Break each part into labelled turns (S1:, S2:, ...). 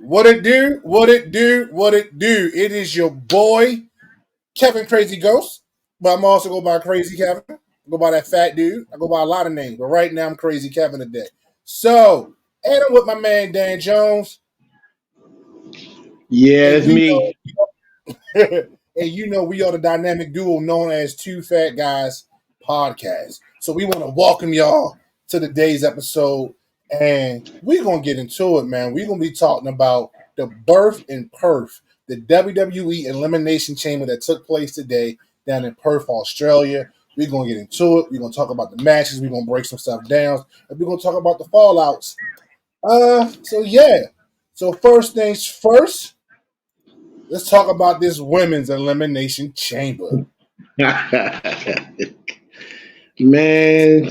S1: What it do? What it do? What it do? It is your boy Kevin Crazy Ghost, but I'm also go by Crazy Kevin. I go by that fat dude. I go by a lot of names, but right now I'm Crazy Kevin today. So, and I'm with my man Dan Jones,
S2: Yeah,
S1: and
S2: it's me.
S1: and you know we are the dynamic duo known as Two Fat Guys Podcast. So we want to welcome y'all to today's episode, and we're gonna get into it, man. We're gonna be talking about the birth and Perth, the WWE Elimination Chamber that took place today down in Perth, Australia. We're gonna get into it. We're gonna talk about the matches. We're gonna break some stuff down, and we're gonna talk about the fallouts. So yeah. So first things first, let's talk about this women's elimination chamber.
S2: Man,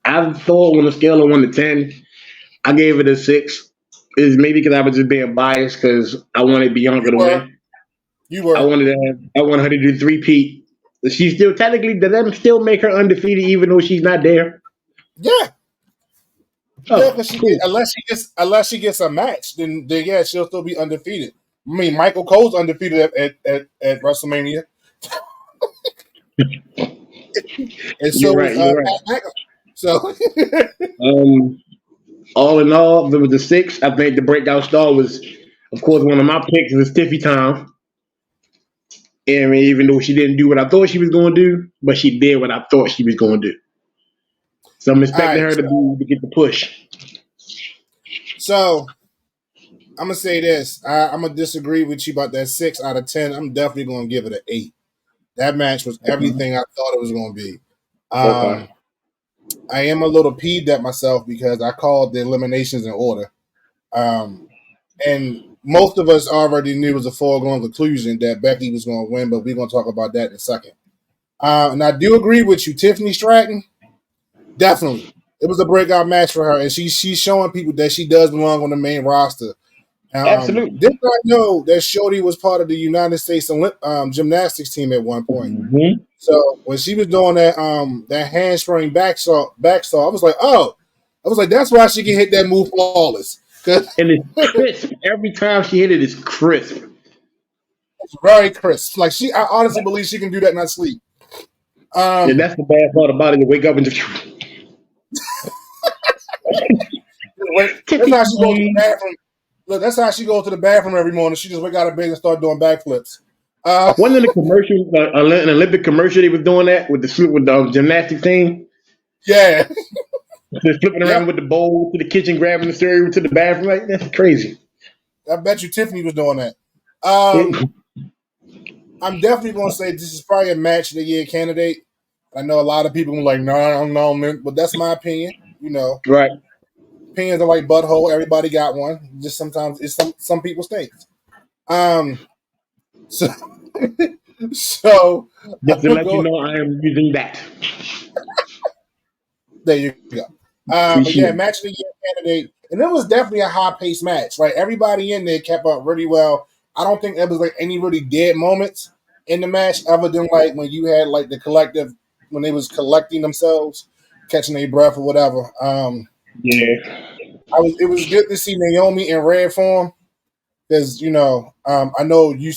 S2: I thought on a scale of 1 to 10, I gave it a 6. Is maybe because I was just being biased because I wanted
S1: You
S2: Bianca to
S1: were,
S2: win.
S1: you were,
S2: I wanted her to do 3-peat. She still technically does that still make her undefeated even though she's not there?
S1: yeah, yeah.
S2: Oh,
S1: Because
S2: cool.
S1: unless she gets a match, then yeah, she'll still be undefeated. I mean, Michael Cole's undefeated at WrestleMania, and
S2: You're
S1: so was
S2: right. You're right.
S1: Pat McAfee. So
S2: Um, all in all, there was a 6. I think the breakout star was, of course, one of my picks was Tiffy Tom. And I mean, even though she didn't do what I thought she was going to do, but she did what I thought she was going to do. So I'm
S1: all
S2: expecting
S1: right,
S2: her to get the push.
S1: so I'm gonna say this. I'm gonna disagree with you about that 6 out of 10. I'm definitely gonna give it an 8. That match was
S2: Okay.
S1: everything I thought it was gonna be.
S2: Okay.
S1: Um, I am a little peeved at myself because I called the eliminations in order. Um, and most of us already knew it was a foregone conclusion that Becky was going to win, but we're going to talk about that in a second. And I do agree with you, Tiffany Stratton. Definitely, it was a breakout match for her, and she's showing people that she does belong on the main roster.
S2: Absolutely.
S1: Did not know that Shorty was part of the United States gymnastics team at one point.
S2: Mm-hmm.
S1: So when she was doing that handspring backsaw, I was like, oh, I was like, that's why she can hit that move flawless because
S2: And it's crisp. Every time she hit it, it's crisp.
S1: it's very crisp. Like I honestly believe she can do that in her sleep.
S2: And
S1: Um,
S2: that's the bad part about it. You wake up and just
S1: that's
S2: Tiffy.
S1: how she goes to the bathroom. Look, that's how she goes to the bathroom every morning. She just wake out of bed and start doing backflips.
S2: Wasn't in the commercial, an Olympic commercial, they was doing that with the gymnastic thing?
S1: Yeah,
S2: Just flipping
S1: yep.
S2: around with the bowl to the kitchen, grabbing the cereal to the bathroom. Like, that's crazy.
S1: I bet you Tiffany was doing that. I'm definitely going to say this is probably a match of the year candidate. I know a lot of people are like, no, I don't know, man, but that's my opinion. You know,
S2: Right.
S1: opinions are like butthole. Everybody got one. Just sometimes it's some people's things. Um, so so I'm
S2: Just to
S1: gonna
S2: let you
S1: go.
S2: know, I am using that.
S1: There you go. But
S2: Appreciate
S1: yeah,
S2: it.
S1: match of the year candidate, and it was definitely a high paced match. Right, everybody in there kept up really well. I don't think there was like any really dead moments in the match, other than like when you had like the collective when they was collecting themselves, catching their breath or whatever.
S2: Yeah.
S1: It was good to see Naomi in red form because I know you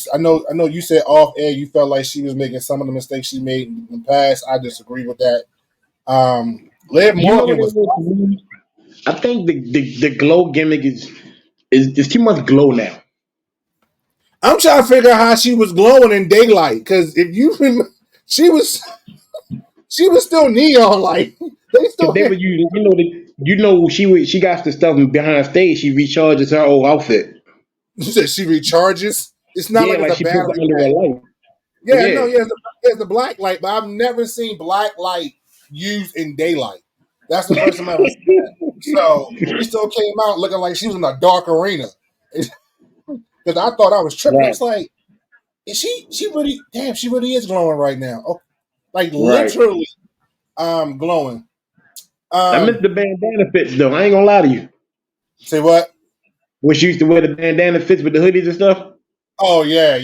S1: said off air you felt like she was making some of the mistakes she made in the past. I disagree with that. Liv
S2: You know what
S1: Morgan
S2: it
S1: was.
S2: was to me? I think the glow gimmick is too much glow now.
S1: I'm trying to figure out how she was glowing in daylight because if you remember, she was she was still neon light. They
S2: Because
S1: still
S2: they were
S1: hit.
S2: using, she got the stuff behind stage. She recharges her old outfit.
S1: You said she recharges. It's not
S2: Yeah,
S1: like it's
S2: like
S1: a
S2: she puts it
S1: battery
S2: under
S1: pack.
S2: her light.
S1: Yeah, no,
S2: Yeah.
S1: yeah, it's the black light, but I've never seen black light used in daylight. That's the first time I ever seen that. So she still came out looking like she was in a dark arena. Because I thought I was tripping. I
S2: Right.
S1: was like, is she really damn, she really is glowing right now. Oh, like
S2: Right.
S1: literally glowing.
S2: I miss
S1: Um
S2: the bandana fits though. I ain't gonna lie to you.
S1: say what?
S2: When she used to wear the bandana fits with the hoodies and stuff.
S1: Oh yeah,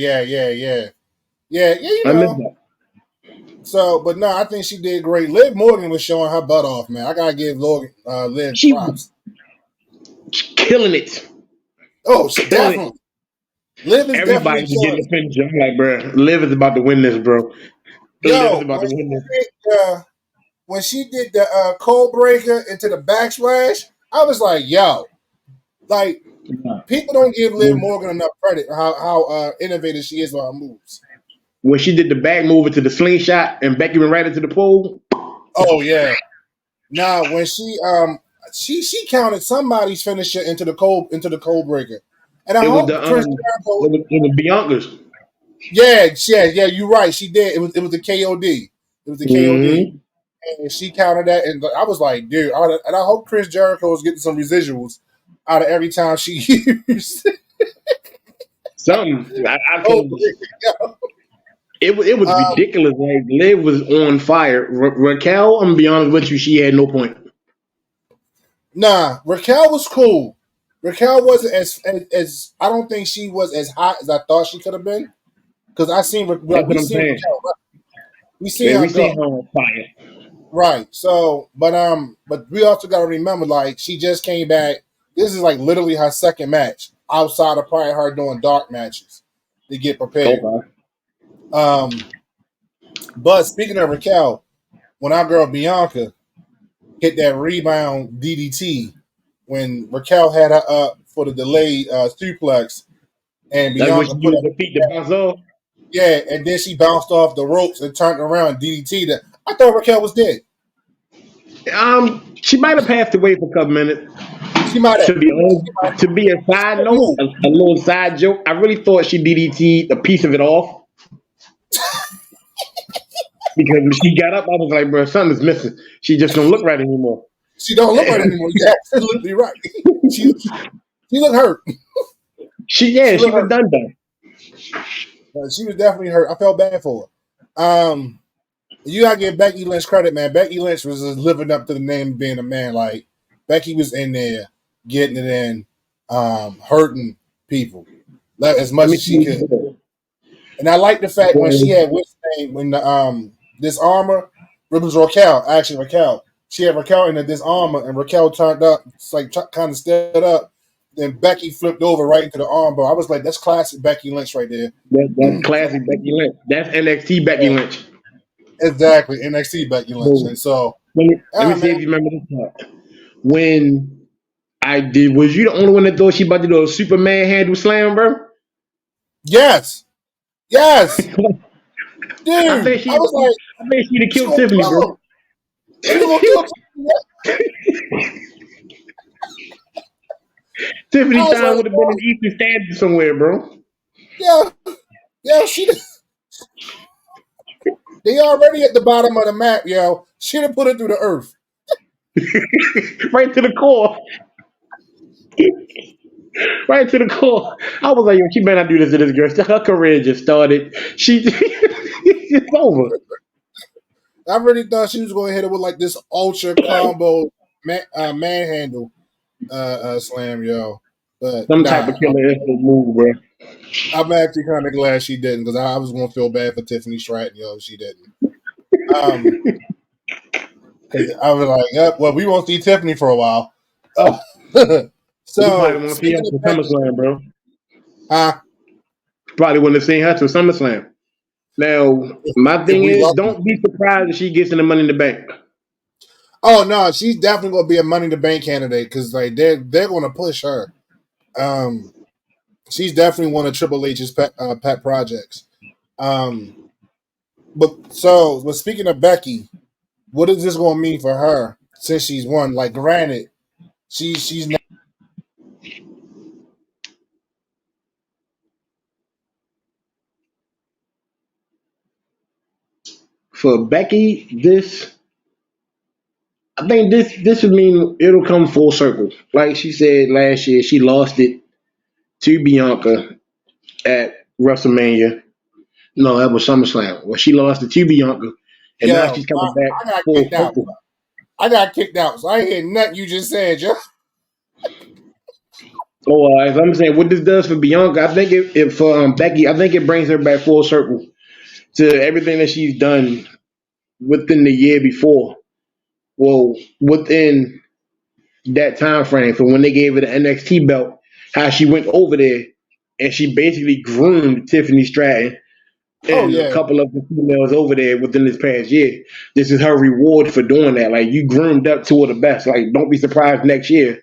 S1: you
S2: I miss
S1: know.
S2: that.
S1: So, but no, I think she did great. Liv Morgan was showing her butt off, man. I gotta give Liv
S2: She
S1: props.
S2: was killing it.
S1: Oh, definitely. Liv is definitely
S2: Everybody's getting
S1: killing
S2: the
S1: it.
S2: finisher. I'm like, bro, Liv is about to win this, bro. Liv is
S1: Yo,
S2: about to win this.
S1: when she did the cold breaker into the backsplash, I was like, yo, like people don't give Liv
S2: When,
S1: Morgan enough credit how innovative she is with her moves.
S2: when she did the back move into the slingshot and Becky went right into the pole,
S1: Oh yeah. Now when she counted somebody's finisher into the cold breaker. And I
S2: it was
S1: hope
S2: the
S1: Chris Jericho.
S2: it was Bianca's.
S1: Yeah, you're right. She did. It was the KOD. It was the KOD.
S2: Mm-hmm.
S1: And she counted that, and I was like, dude, and I hope Chris Jericho was getting some residuals out of every time she used.
S2: Something. I
S1: Oh,
S2: can. It was ridiculous. Like Liv was on fire. Raquel, I'm gonna be honest with you, she had no point.
S1: nah, Raquel was cool. Raquel wasn't as I don't think she was as hot as I thought she could have been because
S2: That's what
S1: we
S2: I'm
S1: seen
S2: saying.
S1: Raquel, right? We seen
S2: Man,
S1: her
S2: we seen
S1: go.
S2: her on fire.
S1: Right. So, but we also got to remember, like, she just came back. This is like literally her second match outside of probably her doing dark matches to get prepared.
S2: Okay.
S1: Um, but speaking of Raquel, when our girl Bianca hit that rebound DDT, when Raquel had her up for the delayed suplex, and
S2: That's what
S1: Bianca
S2: she
S1: put
S2: used
S1: her,
S2: to beat the bounce off.
S1: yeah, and then she bounced off the ropes and turned around and DDT. That I thought Raquel was dead.
S2: She might have passed away for a couple minutes.
S1: She might have.
S2: To be a side note,
S1: Move.
S2: a little side joke. I really thought she DDT a piece of it off because when she got up, I was like, bro, something's missing. She just don't look right anymore.
S1: She don't look right anymore. You're absolutely right. She she looked hurt. She
S2: She
S1: looked
S2: was
S1: hurt.
S2: done.
S1: She was definitely hurt. I felt bad for her. You gotta give Becky Lynch credit, man. Becky Lynch was just living up to the name of being a man. Like Becky was in there getting it in, hurting people like, as
S2: Let
S1: much
S2: me
S1: as she
S2: see.
S1: could. And I like the fact when she had what's the name when the this armor, it was Raquel, actually Raquel. She had Raquel in the disarmor, and Raquel turned up, it's like kind of stood up. Then Becky flipped over right into the armbar. I was like, that's classic Becky Lynch right there.
S2: That's classic Becky Lynch. That's NXT Becky
S1: Yeah,
S2: Lynch.
S1: exactly. NXT Becky Lynch.
S2: So,
S1: And so,
S2: let me
S1: ah,
S2: see
S1: man,
S2: if you remember this part. When I did, was you the only one that thought she about to do a Superman handle slam, bro?
S1: yes, yes,
S2: I
S1: dude.
S2: think
S1: I was like,
S2: she'd have
S1: she
S2: killed
S1: gonna
S2: Tiffany,
S1: kill
S2: bro.
S1: him. She was gonna kill him.
S2: Tiffany
S1: I was
S2: time
S1: like,
S2: would have been an Eastern Standard somewhere, bro.
S1: yeah, yeah, they already at the bottom of the map, yo. She'd have put it through the earth.
S2: Right to the core. Right to the core. I was like, yo, she better not do this to this girl. Her career just started. It's over.
S1: I really thought she was going to hit it with like this ultra combo manhandle slam, yo. But
S2: Some type
S1: nah,
S2: of killer instinct move, bro.
S1: I'm actually kind of glad she didn't because I was going to feel bad for Tiffany Stratton, yo, if she didn't. Because I was like, yep, well, we won't see Tiffany for a while.
S2: You probably
S1: So
S2: won't see her
S1: speaking
S2: to
S1: of Becky,
S2: SummerSlam, bro.
S1: huh?
S2: Probably wouldn't have seen her to SummerSlam. Now, my
S1: If
S2: thing
S1: we
S2: is,
S1: lucky.
S2: don't be surprised if she gets in the Money in the Bank.
S1: Oh no, she's definitely going to be a Money in the Bank candidate because like they're going to push her. Um, she's definitely one of Triple H's pet projects. Um, but speaking of Becky, what is this going to mean for her since she's won? Like, granted, she's not.
S2: For Becky, I think this would mean it'll come full circle. Like she said last year, she lost it to Bianca at WrestleMania. No, that was SummerSlam. Well, she lost it to Bianca, and now
S1: Yo,
S2: she's coming back
S1: I got
S2: full
S1: kicked out.
S2: circle.
S1: I got kicked out, so I hear nothing you just said, yo.
S2: So as I'm saying, what this does for Bianca, I think it for Becky, I think it brings her back full circle to everything that she's done within the year before. Well, within that time frame from when they gave her the NXT belt how she went over there and she basically groomed Tiffany Stratton
S1: Oh
S2: and a
S1: yeah.
S2: couple of the females over there within this past year. This is her reward for doing that. Like, you groomed up two of the best. Like, don't be surprised next year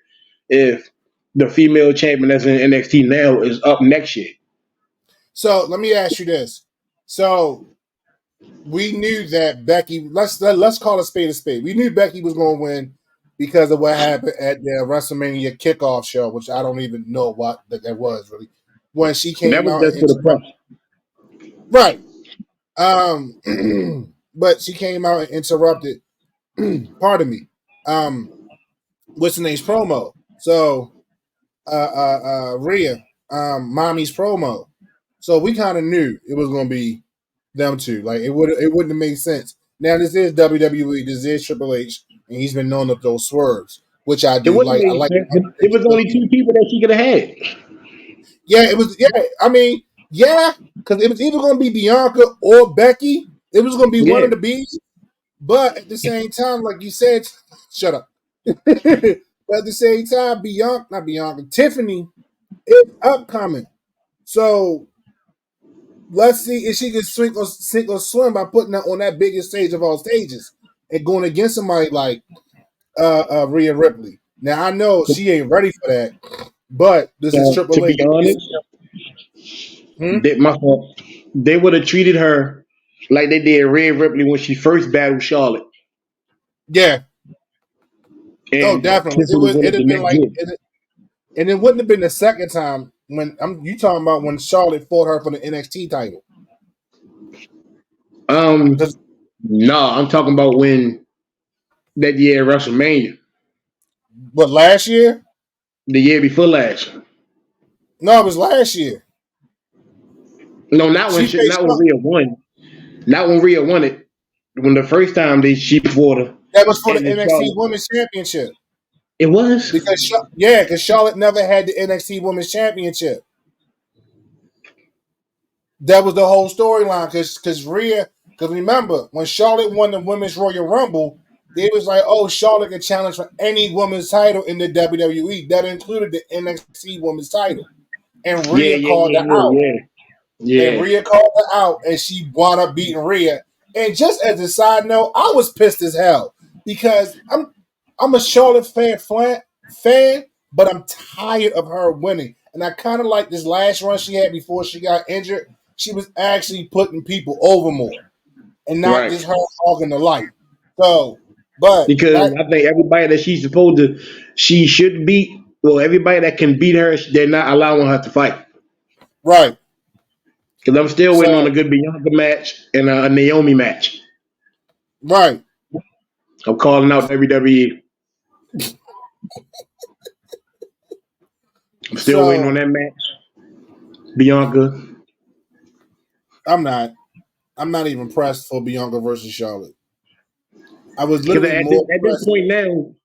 S2: if the female champion that's in NXT now is up next year.
S1: So let me ask you this. So we knew that Becky. Let's call a spade a spade. We knew Becky was going to win because of what happened at the WrestleMania kickoff show, which I don't even know what that was really. When she
S2: That
S1: came
S2: was
S1: out and
S2: just for the
S1: interrupted,
S2: press.
S1: right? But she came out and interrupted. Pardon me. What's the name's promo? So, Rhea, mommy's promo. So we kind of knew it was going to be them two. Like it wouldn't have made sense. Now this is WWE, this is Triple H, and he's been known of those swerves, which I
S2: It
S1: do
S2: wouldn't
S1: like. I
S2: make
S1: like.
S2: sense, but it was only two people that she could have had.
S1: Yeah, it was. Yeah, I mean, yeah, because it was either going to be Bianca or Becky. It was going to be one
S2: Yeah.
S1: of the B's. But at the same time, like you said, shut up. But at the same time, not Bianca, Tiffany is upcoming. So let's see if she can sink or swim by putting her on that biggest stage of all stages and going against somebody like Rhea Ripley. Now I know she ain't ready for that, but this is
S2: To
S1: Triple H.
S2: be honest,
S1: Hmm?
S2: my fault. They would have treated her like they did Rhea Ripley when she first battled Charlotte,
S1: Yeah. Oh,
S2: and
S1: definitely.
S2: Tiffany won it
S1: It'd
S2: the
S1: have been
S2: next
S1: like,
S2: year.
S1: and it wouldn't have been the second time when you talking about when Charlotte fought her for the NXT title.
S2: Um,
S1: 'Cause-
S2: no, I'm talking about when that year at WrestleMania,
S1: What last year?
S2: the year before last.
S1: No, it was last year.
S2: No,
S1: She faced
S2: not when Rhea won. Not when Rhea won it. When the first time she fought her,
S1: that was for the
S2: and then
S1: NXT
S2: Charlotte.
S1: Women's Championship.
S2: It was.
S1: Because Charlotte never had the NXT Women's Championship. That was the whole storyline. Because Rhea, because remember when Charlotte won the Women's Royal Rumble, they was like, oh, Charlotte can challenge for any women's title in the WWE. That included the NXT Women's title, and
S2: Yeah,
S1: Rhea
S2: yeah,
S1: called
S2: yeah,
S1: her out.
S2: yeah, yeah,
S1: And
S2: yeah.
S1: Rhea called her out, and she wound up beating Rhea. And just as a side note, I was pissed as hell because I'm a Charlotte fan, but I'm tired of her winning. And I kind of like this last run she had before she got injured. She was actually putting people over more, and not
S2: Right.
S1: just her hogging the light. So, but
S2: Because
S1: back
S2: I think everybody that she should beat. Well, everybody that can beat her, they're not allowing her to fight.
S1: right.
S2: Because I'm still waiting on a
S1: So
S2: good Bianca match and a Naomi match.
S1: right.
S2: I'm calling out WWE. I'm still waiting on
S1: So
S2: that match. Bianca.
S1: I'm not. I'm not even pressed for Bianca versus Charlotte. I was
S2: Because
S1: literally more
S2: at this
S1: pressed.
S2: point now,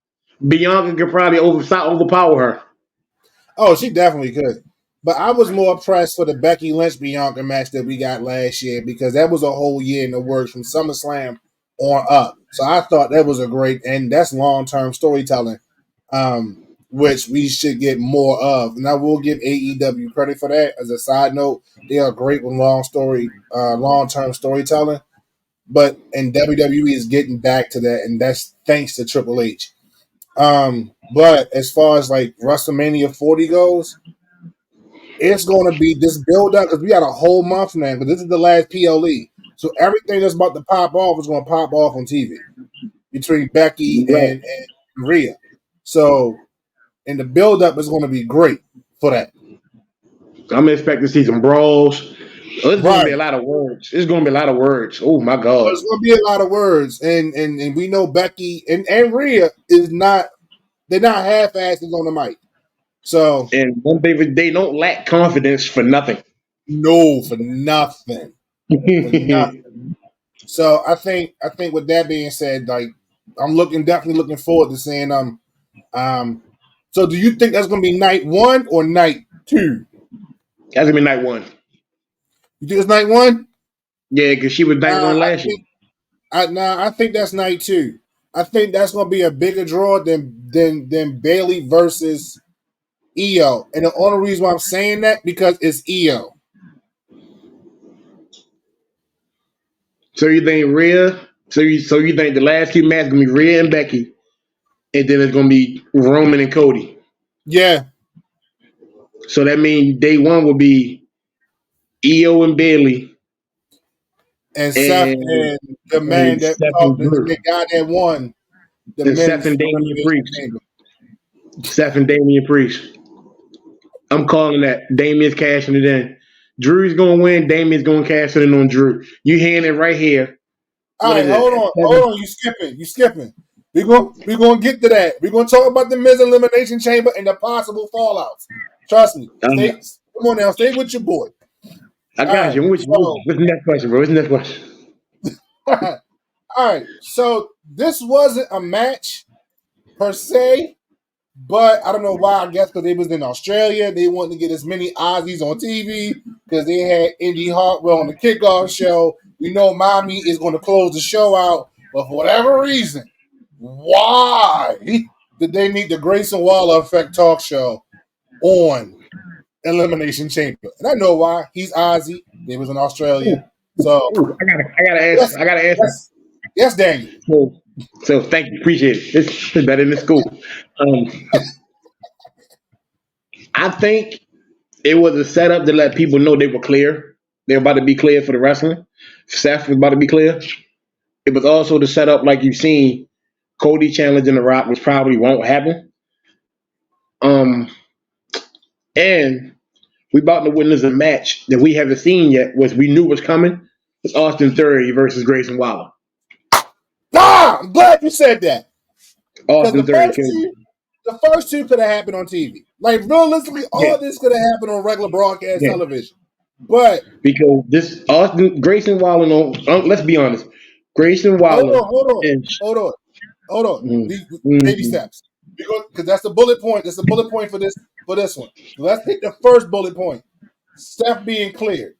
S2: Bianca could probably overpower her.
S1: Oh, she definitely could. But I was more pressed for the Becky Lynch Bianca match that we got last year because that was a whole year in the works from SummerSlam on up. So I thought that was a great, and that's long term storytelling, um, which we should get more of. And I will give AEW credit for that. As a side note, they are great with long term storytelling. But and WWE is getting back to that, and that's thanks to Triple H. But as far as like WrestleMania 40 goes, it's going to be this build up because we got a whole month now because this is the last PLE. So everything that's about to pop off is going to pop off on TV between Becky
S2: Right.
S1: and Rhea. So, and the build up is going to be great for that.
S2: I'm expecting to see some brawls. Oh, it's going to be
S1: Right.
S2: a lot of words. It's going to be a lot of words. Oh, my
S1: There's
S2: God.
S1: going to be a lot of words. And we know Becky and Rhea is not, they're not half assed on the mic. So,
S2: And one thing, they don't lack confidence for nothing.
S1: no, for nothing. For nothing. So I think with that being said, like I'm definitely looking forward to seeing so do you think that's gonna be night one or night two?
S2: That's going to be night one.
S1: You think it's night one?
S2: Yeah, because she was night one
S1: I
S2: last year.
S1: think I think that's night two. I think that's gonna be a bigger draw than Bailey versus EO. And the only reason why I'm saying that because it's EO.
S2: So you think Rhea? So you think the last two matches gonna be Rhea and Becky, and then it's gonna be Roman and Cody.
S1: Yeah.
S2: So that means day one will be EO and Bailey,
S1: And Seth
S2: and
S1: and the man that
S2: Seth
S1: fought
S2: and Drew,
S1: the guy that won the
S2: and Seth
S1: men's
S2: and Damian
S1: elimination
S2: Priest.
S1: chamber.
S2: Seth and Damian Priest. I'm calling that. Damian's cashing it in. Drew's gonna win. Damian's gonna cash it in on Drew. You hearing it right here.
S1: All
S2: What
S1: right,
S2: is it?
S1: hold on. You skipping. We're gonna get to that. We're gonna talk about the men's elimination chamber and the possible fallouts. Trust me. Come on now, stay with your boy.
S2: I got you. I'm with you. What's the next question, bro? What's the next question?
S1: All right. So this wasn't a match per se, but I don't know why. I guess because they was in Australia, they wanted to get as many Aussies on TV because they had Indy Hartwell on the kickoff show. We know Mommy is going to close the show out, but for whatever reason, why did they need the Grayson Waller Effect talk show on Elimination Chamber? And I know why. He's Aussie. They was in Australia. So
S2: I gotta answer. I gotta answer.
S1: Yes, Daniel.
S2: So thank you. Appreciate it. It's better than school. I think it was a setup to let people know they were clear. They were about to be clear for the wrestling. Seth was about to be clear. It was also the setup, like you've seen, Cody challenging The Rock, which probably won't happen. And we about to witness a match that we haven't seen yet, which we knew was coming. It's Austin Theory versus Grayson Waller.
S1: I'm glad you said that.
S2: Austin Theory.
S1: The first two could have happened on TV. Like realistically, all this could have happened on regular broadcast television. But
S2: because this Grayson Waller, let's be honest, Grayson Waller.
S1: Hold on. Baby steps. Because that's the bullet point. That's the bullet point for this one. So let's take the first bullet point. Steph being cleared.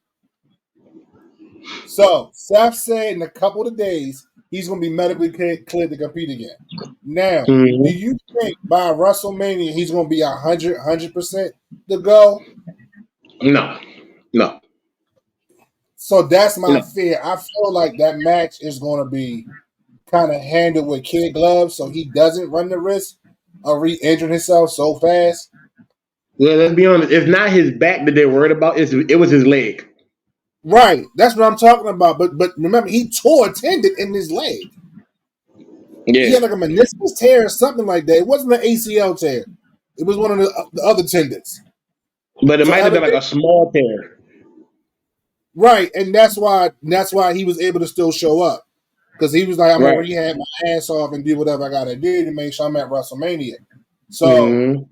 S1: So Seth said in a couple of days he's going to be medically cleared to compete again. Now, do you think by WrestleMania he's going to be 100% to go?
S2: No.
S1: So that's my fear. I feel like that match is going to be kind of handled with kid gloves so he doesn't run the risk of re-injuring himself so fast.
S2: Well, let's be honest. It's not his back that they're worried about. It was his leg.
S1: Right. That's what I'm talking about. But remember, he tore a tendon in his leg. Yeah. He had like a meniscus tear or something like that. It wasn't an ACL tear. It was one of the other tendons.
S2: But it might have been like a small tear.
S1: Right. And that's why he was able to still show up. Because he was like, I'm going to rehab my ass off and do whatever I got to do to make sure I'm at WrestleMania. So,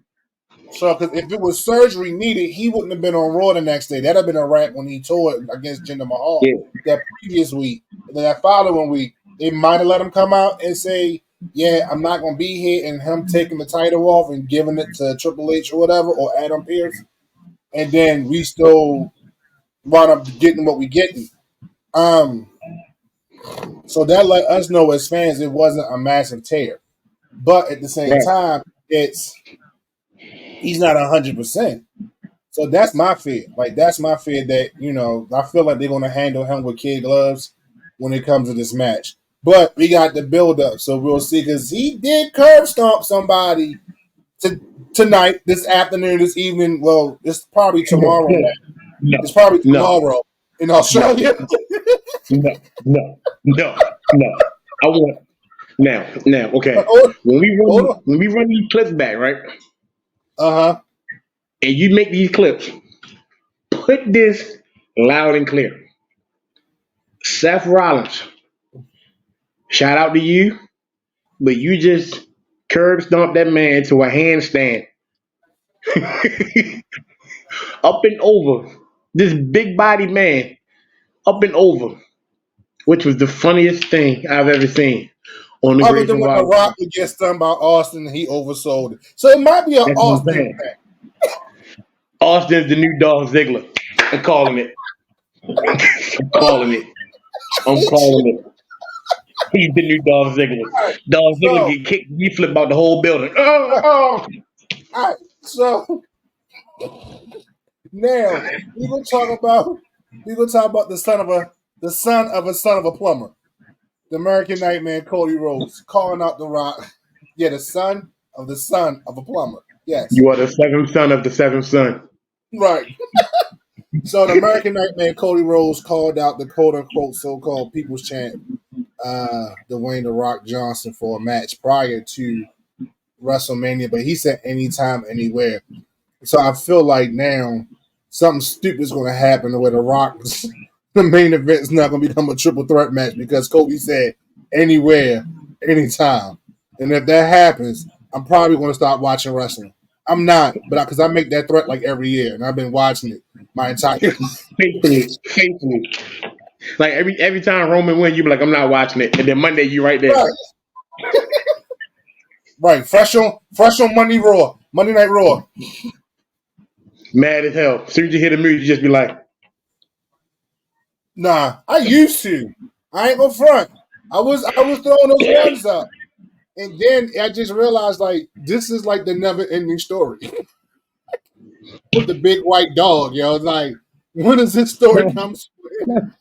S1: because if it was surgery needed, he wouldn't have been on Raw the next day. That'd have been a wrap when he tore it against Jinder Mahal that previous week. And then that following week, they might have let him come out and say, yeah, I'm not going to be here, and him taking the title off and giving it to Triple H or whatever, or Adam Pearce. And then we still wound up getting what we getting. So that let us know as fans it wasn't a massive tear. But at the same time, he's not 100%. So that's my fear. Like that's my fear that, I feel like they're gonna handle him with kid gloves when it comes to this match. But we got the build up, so we'll see because he did curb stomp somebody tonight, this afternoon, this evening. Well, it's probably tomorrow. It's probably tomorrow in Australia.
S2: No. I want now. Okay. When we run these clips back, right? And you make these clips, put this loud and clear. Seth Rollins, shout out to you, but you just curb stomped that man to a handstand. Up and over. This big body man, up and over, which was the funniest thing I've ever seen on the Grayson Waller.
S1: The Rock would get stung by Austin and he oversold it. So it might be an Austin thing.
S2: Austin's the new Dolph Ziggler. I'm calling it. I'm calling it. He's the new Dolph Ziggler. Dolph Ziggler get kicked, he flip out the whole building.
S1: All right. So Now we're gonna talk about the son of a plumber, the American Nightmare, Cody Rhodes, calling out The Rock. Yeah, the son of a plumber. Yes,
S2: You are the seventh son of the seventh son.
S1: right. So the American Nightmare, Cody Rhodes, called out the quote unquote so-called People's Champ, Dwayne The Rock Johnson, for a match prior to WrestleMania, but he said anytime, anywhere. So I feel like now something stupid is going to happen where The Rock, the main event is not going to become a triple threat match because Cody said anywhere, anytime. And if that happens, I'm probably going to stop watching wrestling. I'm not, but because I make that threat like every year, and I've been watching it my entire life.
S2: Faithfully. Like every time Roman wins, you be like, I'm not watching it, and then Monday you right there.
S1: Right. Right. Fresh on Monday Night Raw.
S2: Mad as hell. As soon as you hear the music, you just be like,
S1: Nah, I used to. I ain't gonna front. I was throwing those ones up. And then I just realized, like, this is like the never-ending story with the big white dog, yo. It's like, when does this story come to an end?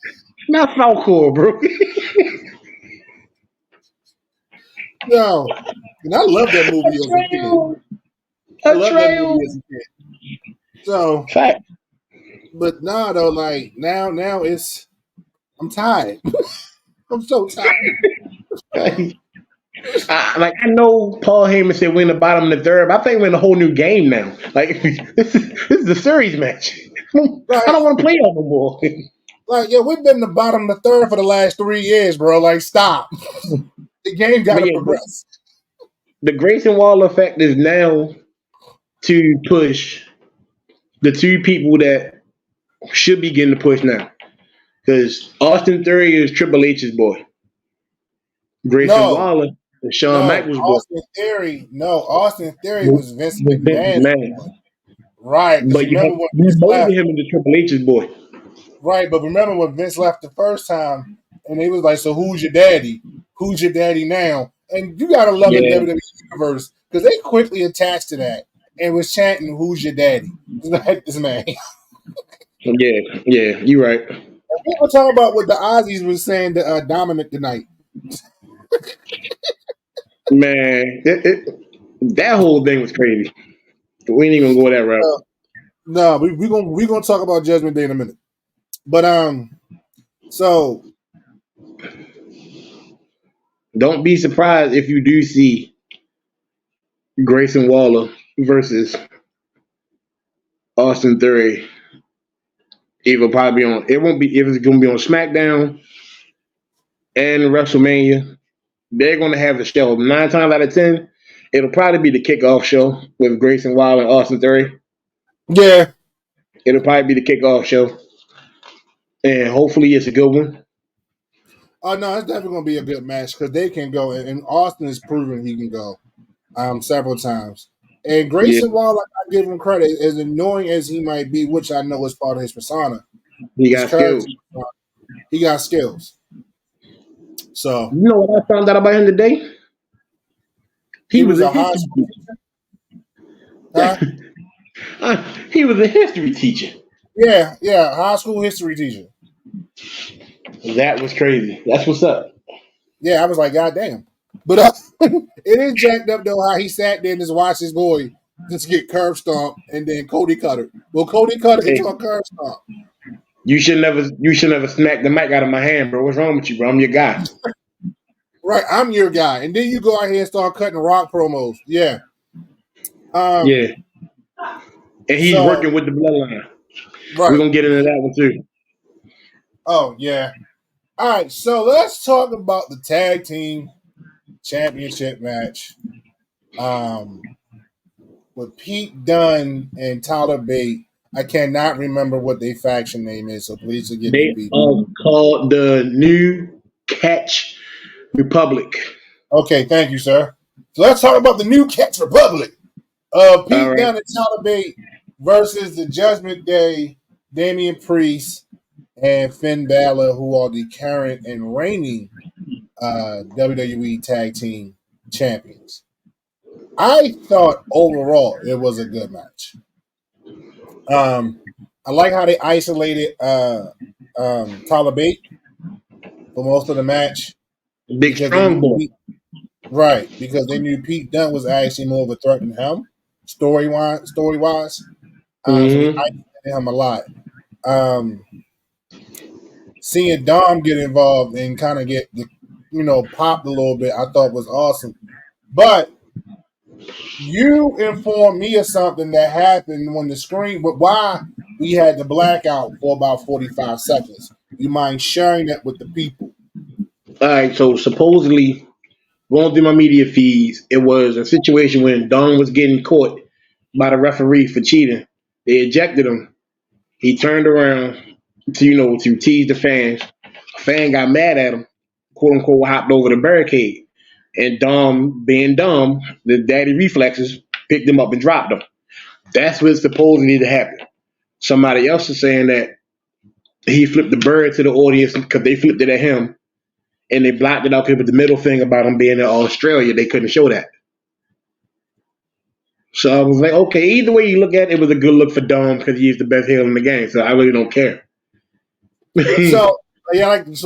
S2: not Falcor, bro.
S1: No. And I love that movie as a kid. I love that movie as a kid. So,
S2: Fact.
S1: but nah, though, like, now it's, I'm tired. I'm so tired.
S2: I know Paul Heyman said we're in the bottom of the third, but I think we're in a whole new game now. Like this is a series match.
S1: Right.
S2: I don't want to play that no more.
S1: Like, yeah, we've been in the bottom of the third for the last 3 years, bro. Like, stop. The game got to progress.
S2: The Grayson Waller effect is now to push the two people that should be getting the push now. Because Austin Theory is Triple H's boy. Grayson Waller is Shawn Michaels' boy.
S1: Austin Theory was Vince McMahon's boy. Right.
S2: But you molded him into Triple H's boy.
S1: Right, but remember when Vince left the first time, and he was like, "So who's your daddy? Who's your daddy now?" And you gotta love the WWE universe because they quickly attached to that and was chanting, "Who's your daddy?" Like this man.
S2: Yeah, you're right.
S1: And people talk about what the Aussies was saying to Dominic tonight.
S2: Man, that whole thing was crazy. We ain't even gonna go that route.
S1: No, we gonna talk about Judgment Day in a minute. But so
S2: don't be surprised if you do see Grayson Waller versus Austin Theory. It will probably be on. It won't be if it's gonna be on SmackDown and WrestleMania. They're gonna have the show 9 times out of 10. It'll probably be the kickoff show with Grayson Waller and Austin Theory.
S1: Yeah,
S2: it'll probably be the kickoff show, and hopefully it's a good one.
S1: Oh no, it's definitely gonna be a good match because they can go, and Austin has proven he can go several times. And Grayson Waller, I give him credit, as annoying as he might be, which I know is part of his persona.
S2: He got skills.
S1: He got skills. So
S2: you know what I found out about him today? He was a
S1: high school teacher.
S2: He was a history teacher.
S1: Yeah, high school history teacher.
S2: That was crazy. That's what's up.
S1: Yeah, I was like, God damn. But it is jacked up though how he sat there and just watched his boy just get curb stomped and then Cody Cutter. Well, Cody Cutter into a curb stomp.
S2: You should never smack the mic out of my hand, bro. What's wrong with you, bro? I'm your guy.
S1: Right, I'm your guy. And then you go out here and start cutting Rock promos. Yeah.
S2: Yeah. And he's working with the bloodline. Right. We're going to get into that one too.
S1: Oh, yeah. All right, so let's talk about the tag team championship match with Pete Dunne and Tyler Bate. I cannot remember what their faction name is, so please forgive me.
S2: They are called the New Catch Republic.
S1: Okay, thank you, sir. So let's talk about the New Catch Republic. Pete Dunne and Tyler Bate versus the Judgment Day, Damian Priest, and Finn Balor, who are the current and reigning WWE Tag Team Champions. I thought overall it was a good match. I like how they isolated Tyler Bate for most of the match
S2: Big
S1: because they
S2: strong boy.
S1: knew because they knew Pete Dunne was actually more of a threat than him story wise. So they
S2: Mm-hmm.
S1: isolated him a lot. Um, Seeing Dom get involved and kind of get popped a little bit, I thought was awesome. But you informed me of something that happened when the screen, but why we had the blackout for about 45 seconds. You mind sharing that with the people?
S2: All right, so supposedly going through my media feeds, it was a situation when Don was getting caught by the referee for cheating. They ejected him. He turned around to tease the fans. A fan got mad at him, quote unquote, hopped over the barricade. And Dom, being dumb, the daddy reflexes, picked him up and dropped him. That's what's supposedly to happen. Somebody else is saying that he flipped the bird to the audience because they flipped it at him and they blocked it up here with the middle thing about him being in Australia. They couldn't show that. So I was like, okay, either way you look at it, it was a good look for Dom because he's the best heel in the game. So I really don't care.
S1: So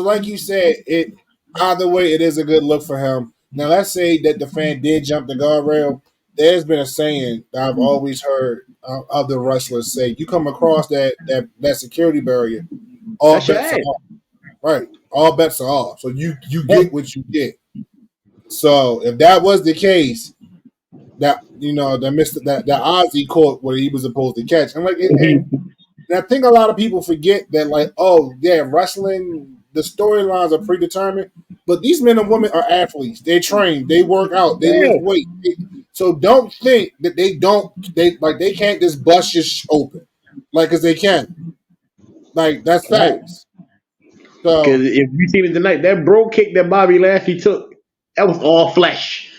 S1: like you said, it either way it is a good look for him. Now let's say that the fan did jump the guardrail. There's been a saying that I've always heard other wrestlers say: "You come across that security barrier, all
S2: That's your
S1: bets are
S2: ass.
S1: off." Right, all bets are off. So you get what you get. So if that was the case, that that Ozzy caught what he was supposed to catch, and I think a lot of people forget that, like, oh yeah, wrestling, the storylines are predetermined, but these men and women are athletes. They train, they work out, they lift
S2: Yeah.
S1: weight. So don't think that they can't just bust your open, like, because they can. Like, that's
S2: Right.
S1: facts.
S2: Because
S1: So
S2: if you see it tonight, that bro kick that Bobby Lashley took, that was all flesh.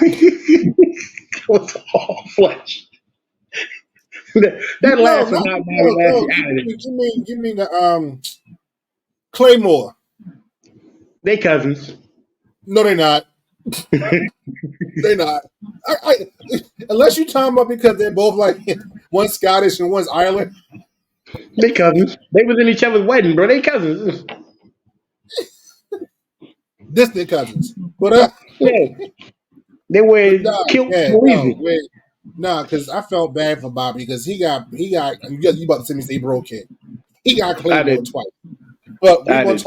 S2: It was all flesh. That
S1: no,
S2: last was
S1: not
S2: not Bobby
S1: no,
S2: Lashley
S1: no.
S2: out of there.
S1: You mean the Claymore?
S2: They cousins.
S1: No, they're not. They're not. Unless you talking about because they're both like one's Scottish and one's Ireland.
S2: They cousins. They was in each other's wedding, bro. They cousins.
S1: Distant cousins. But
S2: Yeah. They
S1: but
S2: were
S1: no,
S2: killed
S1: yeah,
S2: for a
S1: no,
S2: reason.
S1: wait. No, because I felt bad for Bobby because he got you about to say me say broke it. He got
S2: I
S1: Claymore
S2: did.
S1: twice. But
S2: I did.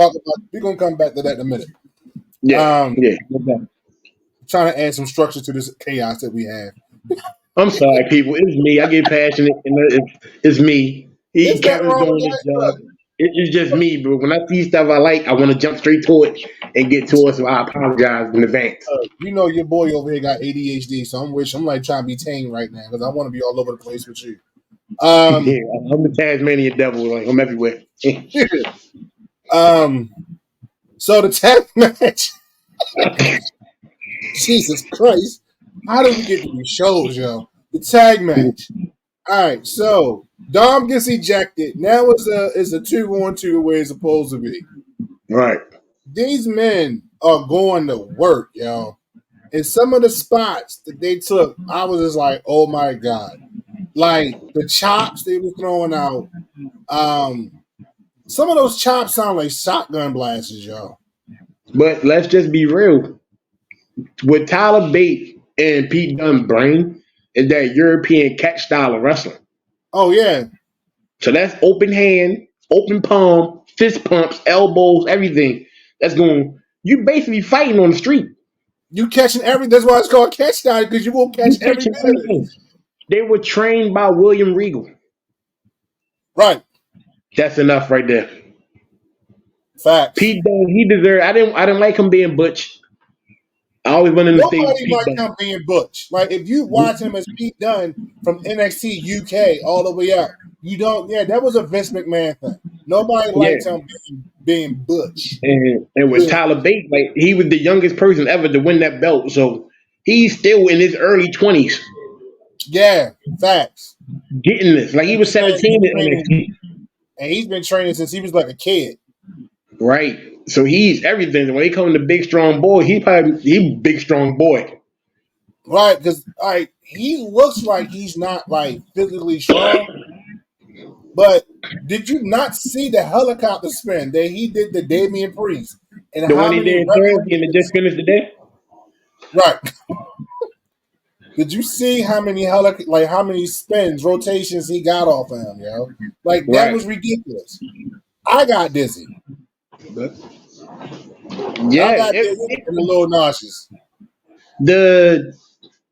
S1: we're gonna come back to that in a minute.
S2: Yeah.
S1: Um
S2: Yeah.
S1: Trying to add some structure to this chaos that we have.
S2: I'm sorry, people. It's me. I get passionate, and it's me.
S1: There's nothing
S2: Kevin's
S1: wrong with
S2: doing his
S1: that.
S2: job.
S1: Look,
S2: It's just me, bro. When I see stuff I like, I want to jump straight to it and get to it. So I apologize in advance.
S1: you know your boy over here got ADHD, so I'm like trying to be tame right now because I want to be all over the place with you.
S2: Yeah, I'm the Tasmanian devil. Like I'm everywhere.
S1: Um so the tag match, Jesus Christ. How did we get to these shows, yo? The tag match. All right, so Dom gets ejected. Now it's a 2-on-2 where it's supposed to be.
S2: Right.
S1: These men are going to work, yo. And some of the spots that they took, I was just like, oh my God. Like the chops they were throwing out. Some of those chops sound like shotgun blasts, yo.
S2: But let's just be real. With Tyler Bate and Pete Dunne's brain is that European catch style of wrestling.
S1: Oh yeah.
S2: So that's open hand, open palm, fist pumps, elbows, everything. That's going. You basically fighting on the street.
S1: You catching every that's why it's called catch style, because you will
S2: You
S1: catch every
S2: catching
S1: bit of it.
S2: everything. They were trained by William Regal.
S1: Right.
S2: That's enough right there.
S1: Facts.
S2: Pete Dunne, he deserved. I didn't like him being butch. I always wanted him to stay
S1: Nobody
S2: Pete
S1: liked
S2: Dunne.
S1: him being Butch. Like if you watch him as Pete Dunne from NXT UK all the way up, you don't. Yeah, that was a Vince McMahon thing. Nobody
S2: Yeah.
S1: liked him being Butch.
S2: And with Tyler Bate, like he was the youngest person ever to win that belt. So he's still in his early 20s
S1: Yeah, facts.
S2: getting this. Like he
S1: And
S2: was 17 in NXT.
S1: he's been training since he was like a kid.
S2: Right. So he's everything. When he come to big strong boy, he big strong boy.
S1: Right, because he looks like he's not like physically strong, But did you not see the helicopter spin that he did to Damian Priest? And
S2: The one
S1: how
S2: he
S1: many
S2: did Thursday and it just
S1: referees?
S2: finished today.
S1: Right. Did you see how many how many spins, rotations he got off of him, yo? Like that
S2: Right.
S1: was ridiculous. I got dizzy.
S2: But
S1: I
S2: yeah,
S1: got dizzy and a little nauseous.
S2: the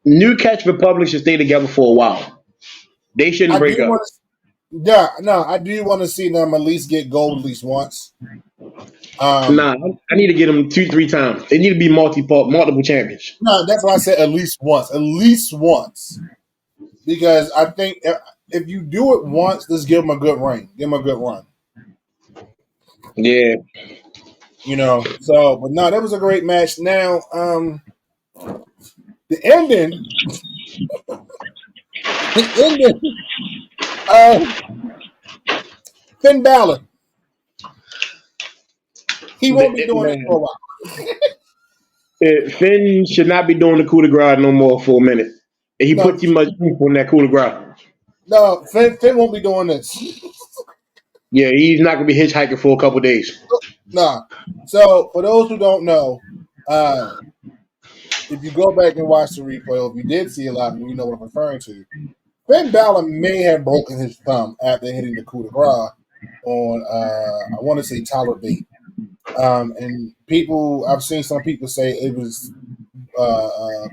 S2: New Catch Republic should stay together for a while. They shouldn't
S1: I do
S2: break up.
S1: want to, yeah, no, I do want to see them at least get gold at least once.
S2: Nah, I need to get them 2, 3 times. They need to be multiple champions.
S1: No, that's why I said at least once, because I think if you do it once, just give them a good reign, give them a good run.
S2: Yeah.
S1: You know, so but no, that was a great match. Now, the ending, Finn Balor, he won't be doing it for a
S2: Man,
S1: while.
S2: Finn should not be doing the coup de grace no more for a minute. And he
S1: No,
S2: put too much proof on that coup de grace.
S1: no, Finn won't be doing this.
S2: Yeah, he's not gonna be hitchhiking for a couple days.
S1: Nah. So for those who don't know, uh, if you go back and watch the replay, or if you did see a lot, you know what I'm referring to. Finn Balor may have broken his thumb after hitting the coup de grace on, I want to say Tyler Bate. And people, I've seen some people say it was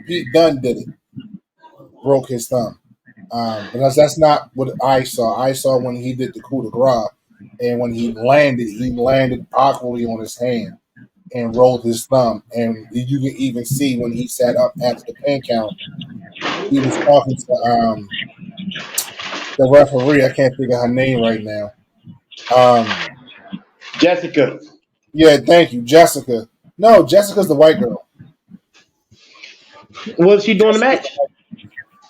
S1: Pete Dunne did it, broke his thumb. But that's not what I saw. I saw when he did the coup de grace, and when he landed awkwardly on his hand and rolled his thumb. And you can even see when he sat up after the pin count, he was talking to the referee. I can't think of her name right now.
S2: Jessica,
S1: Yeah, thank you, Jessica. No, Jessica's the white girl.
S2: was she doing the match?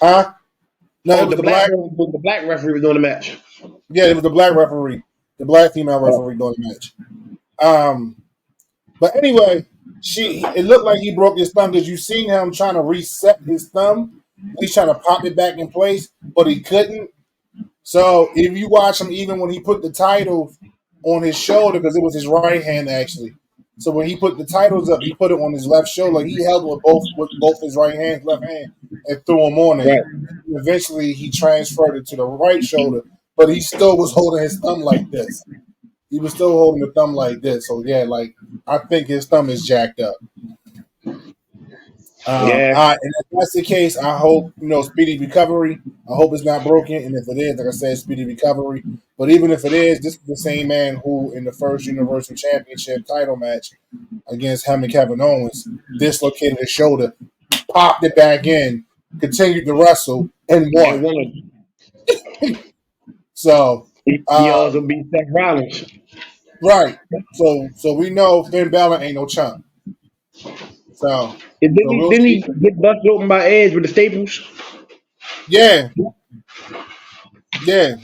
S1: Huh? No,
S2: Oh,
S1: it was the black.
S2: the black referee was doing the match.
S1: Yeah, it was the black referee, the black female referee doing the match. But anyway, it looked like he broke his thumb because you seen him trying to reset his thumb. He's trying to pop it back in place, but he couldn't. So if you watch him, even when he put the title on his shoulder, because it was his right hand actually. So when he put the titles up, he put it on his left shoulder. He held it with both his right hand, left hand, and threw them on
S2: Right.
S1: there. Eventually, he transferred it to the right shoulder, but he still was holding his thumb like this. He was still holding the thumb like this. So yeah, like I think his thumb is jacked up.
S2: Yeah.
S1: And if that's the case, I hope speedy recovery. I hope it's not broken, and if it is, like I said, speedy recovery. But even if it is, this is the same man who, in the first Universal Championship title match against him and Kevin Owens, dislocated his shoulder, popped it back in, continued to wrestle, and
S2: And
S1: won.
S2: one.
S1: So,
S2: He also beat Seth Rollins.
S1: right. So we know Finn Balor ain't no chump. So,
S2: And
S1: we'll
S2: didn't
S1: see.
S2: he get busted open by Edge with the staples?
S1: Yeah. Yeah.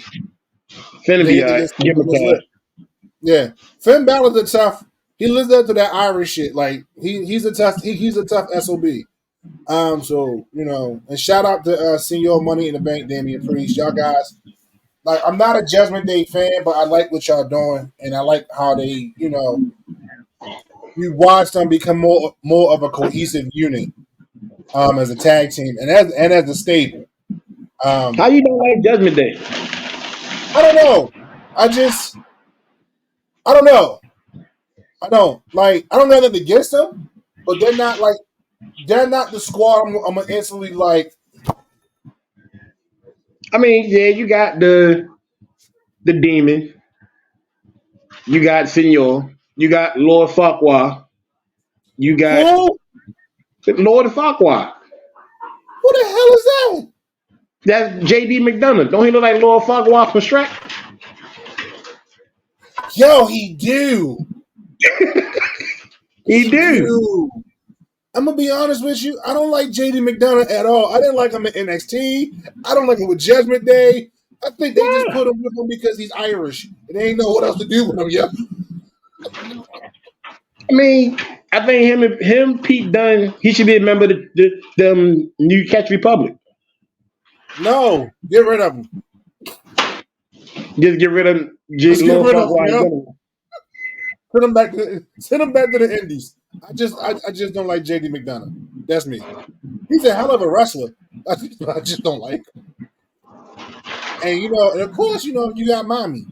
S2: Finna
S1: They
S2: be
S1: hit to
S2: alright.
S1: get
S2: Give him
S1: his
S2: a
S1: lip.
S2: time.
S1: Yeah, Finn Balor's a tough. He lives up to that Irish shit. Like he's a tough. He's a tough sob. So and shout out to Senior Money in the Bank, Damian Priest, y'all guys. Like I'm not a Judgment Day fan, but I like what y'all doing, and I like how they, you watch them become more of a cohesive unit, as a tag team and as a stable.
S2: How you don't like Judgment Day?
S1: I don't know. I don't know. I don't like. I don't know nothing against them, but they're not the squad. I'm gonna instantly like.
S2: I mean, yeah, you got the Demon, you got Senor, you got Lord Farquhar, you got
S1: Who?
S2: Lord Farquhar.
S1: Who the hell is that?
S2: That's J.D. McDonough. Don't he look like Lord Farquhar from Shrek?
S1: Yo, he do.
S2: He
S1: He
S2: do.
S1: do. I'm gonna be honest with you. I don't like JD McDonough at all. I didn't like him in NXT. I don't like him with Judgment Day. I think they just
S2: Why?
S1: put him with him because he's Irish. And they ain't know what else to do with him yet.
S2: I mean, I think Pete Dunne, he should be a member of the New Catch Republic.
S1: No, get rid of him.
S2: Just get rid of
S1: Let's get
S2: Lil
S1: rid of
S2: Fuck
S1: him.
S2: while he's
S1: Yeah.
S2: done.
S1: Send him back to the Indies. I just don't like JD McDonough. That's me. He's a hell of a wrestler. I just don't like him. And and of course, you got mommy.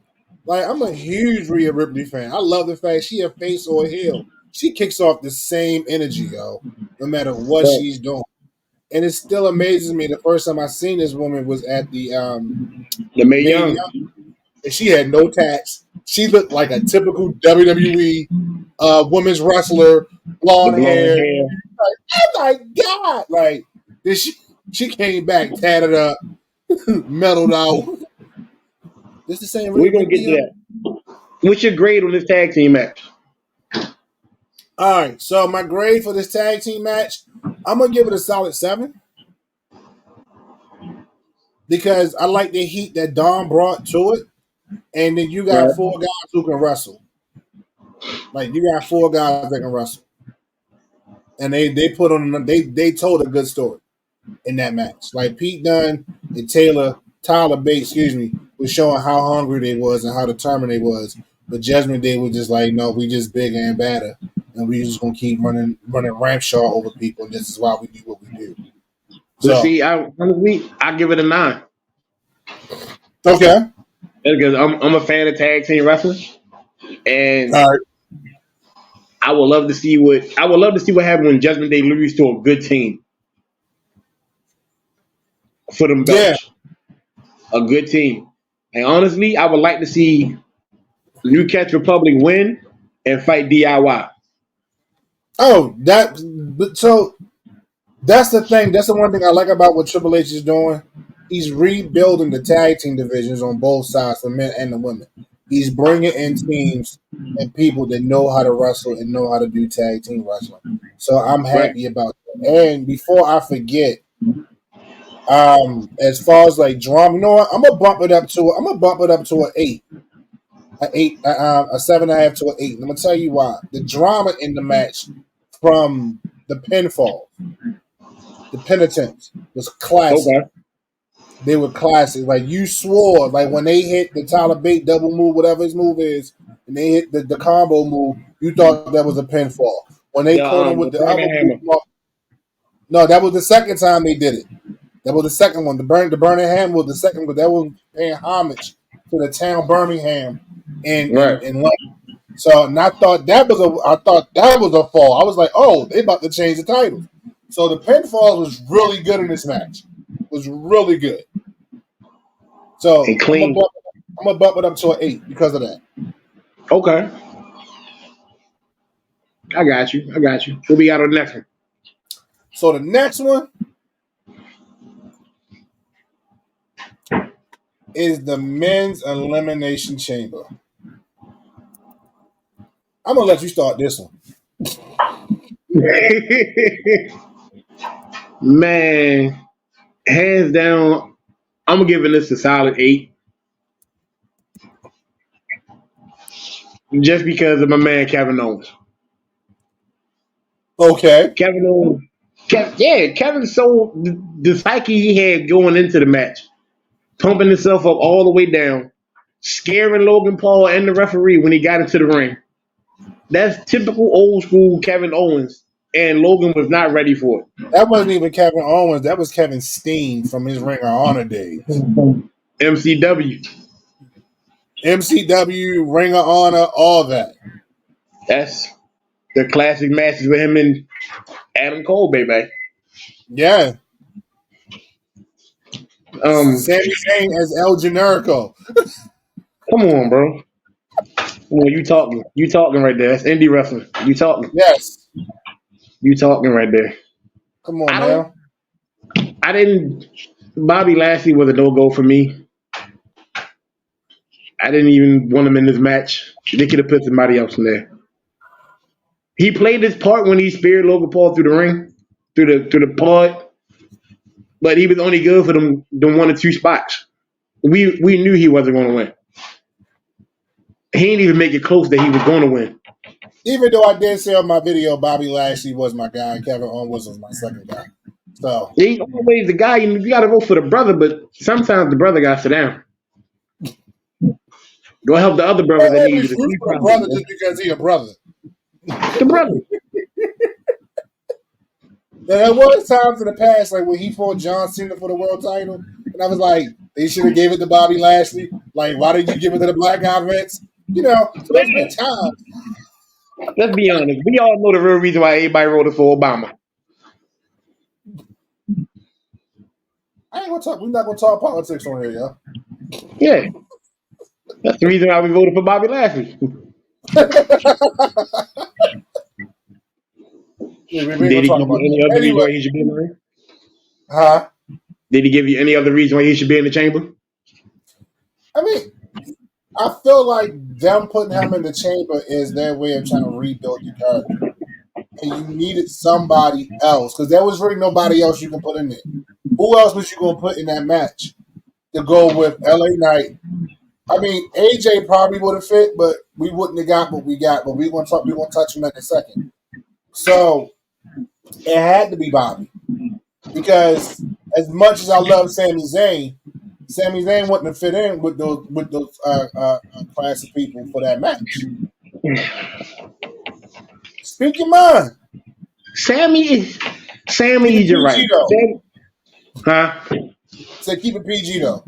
S1: Like, I'm a huge Rhea Ripley fan. I love the fact she a face or a heel. She kicks off the same energy, yo, no matter what
S2: Right.
S1: she's doing. And it still amazes me. The first time I seen this woman was at the
S2: The Mae
S1: Mae
S2: Young.
S1: Young, and she had no tats. She looked like a typical WWE women's wrestler,
S2: The
S1: blonde
S2: blonde
S1: hair.
S2: hair.
S1: Oh my god! Like, then she came back tatted up, mellowed out. This the same
S2: We're gonna
S1: Ricky
S2: get to that. What's your grade on this tag team match?
S1: All right, so my grade for this tag team match, I'm gonna give it a solid 7 because I like the heat that Dom brought to it, and then you got
S2: Right.
S1: 4 guys who can wrestle. Like, you got 4 guys that can wrestle, and they put on they told a good story in that match. Like Pete Dunne and Tyler Bates, excuse me, was showing how hungry they was and how determined they was. But Judgment Day was just like, no, we just bigger and badder, and we just gonna keep running Ramshaw over people. And this is why we do what we do.
S2: So
S1: So
S2: see, I give it a 9
S1: okay,
S2: because I'm a fan of tag team wrestling, and
S1: all right,
S2: I would love to see what happens when Judgment Day lose to a good team for them
S1: yeah.
S2: belts. A good team, and honestly, I would like to see New Catch Republic win and fight DIY.
S1: Oh, so that's the thing. That's the one thing I like about what Triple H is doing. He's rebuilding the tag team divisions on both sides, the men and the women. He's bringing in teams and people that know how to wrestle and know how to do tag team wrestling. So I'm
S2: Right.
S1: happy about that. And before I forget, as far as like drama, you know what? I'm gonna bump it up to an 8. A 7.5 to an 8. And I'm gonna tell you why. The drama in the match from the pinfall, the penitents, was classic.
S2: Okay.
S1: They were classic. Like, you swore, like when they hit the Tyler Bate double move, whatever his move is, and they hit the combo move, you thought that was a pinfall. When they caught him with the other
S2: Hammer.
S1: move, no, that was the second time they did it. That was the second one. The Burning Ham was the second, but that was paying homage to the town Birmingham in London. So, and I thought that was a fall. I was like, oh, they about to change the title. So the pinfall was really good in this match. It was really good. So
S2: And clean.
S1: I'm gonna bump it up to an 8 because of that.
S2: Okay. I got you. What we got on the next one?
S1: So the next one is the Men's Elimination Chamber. I'm gonna let you start this one.
S2: Man, hands down, I'm giving this a solid 8. Just because of my man Kevin Owens.
S1: Okay.
S2: Kevin sold the psyche he had going into the match, pumping himself up all the way down, scaring Logan Paul and the referee when he got into the ring. That's typical old school Kevin Owens, and Logan was not ready for it.
S1: That wasn't even Kevin Owens. That was Kevin Steen from his Ring of Honor days.
S2: MCW,
S1: Ring of Honor, all that.
S2: that's the classic matches with him and Adam Cole, baby.
S1: Yeah. Sami Zayn as El Generico.
S2: Come on, bro. Come on, you talking right there. That's indie wrestling. You talking.
S1: Yes.
S2: You talking right there.
S1: Come on, now.
S2: Bobby Lashley was a no-go for me. I didn't even want him in this match. They could have put somebody else in there. He played his part when he speared Logan Paul through the ring, through the pod, but he was only good for them 1 or 2 spots. We knew he wasn't going to win. He didn't even make it close that he was going to win.
S1: Even though I did say on my video, Bobby Lashley was my guy, and Kevin Owens was my second guy. So
S2: he's always the guy. You got to vote for the brother, but sometimes the brother got to sit down. Go help the other brothers that
S1: Can't
S2: need
S1: be
S2: you.
S1: root for the brother just because he a brother.
S2: The brother.
S1: There was times in the past, like when he fought John Cena for the world title, and I was like, they should have gave it to Bobby Lashley. Like, why did you give it to the black guy, Vince? You know, so there's been times.
S2: Let's be honest. We all know the real reason why everybody voted for Obama.
S1: I ain't gonna talk. We're not gonna talk politics on here, yo.
S2: Yeah. That's the reason why we voted for Bobby Lashley.
S1: Yeah, we ain't
S2: Did
S1: gonna
S2: he
S1: talk
S2: give you
S1: about
S2: any
S1: that.
S2: other reason
S1: Anyway,
S2: why he should be in the ring?
S1: huh?
S2: Did he give you any other reason why he should be in the chamber?
S1: I mean, I feel like them putting him in the chamber is their way of trying to rebuild the character. And you needed somebody else because there was really nobody else you can put in there. Who else was you gonna put in that match to go with LA Knight? I mean, AJ probably would have fit, but we wouldn't have got what we got. But we're gonna talk. We're gonna touch on that in a second. So it had to be Bobby because as much as I love Sami Zayn wouldn't have fit in with those class of people for that match. Speak your mind.
S2: Sammy,
S1: Keep it
S2: you're right.
S1: PG though.
S2: Huh?
S1: Say keep it PG though.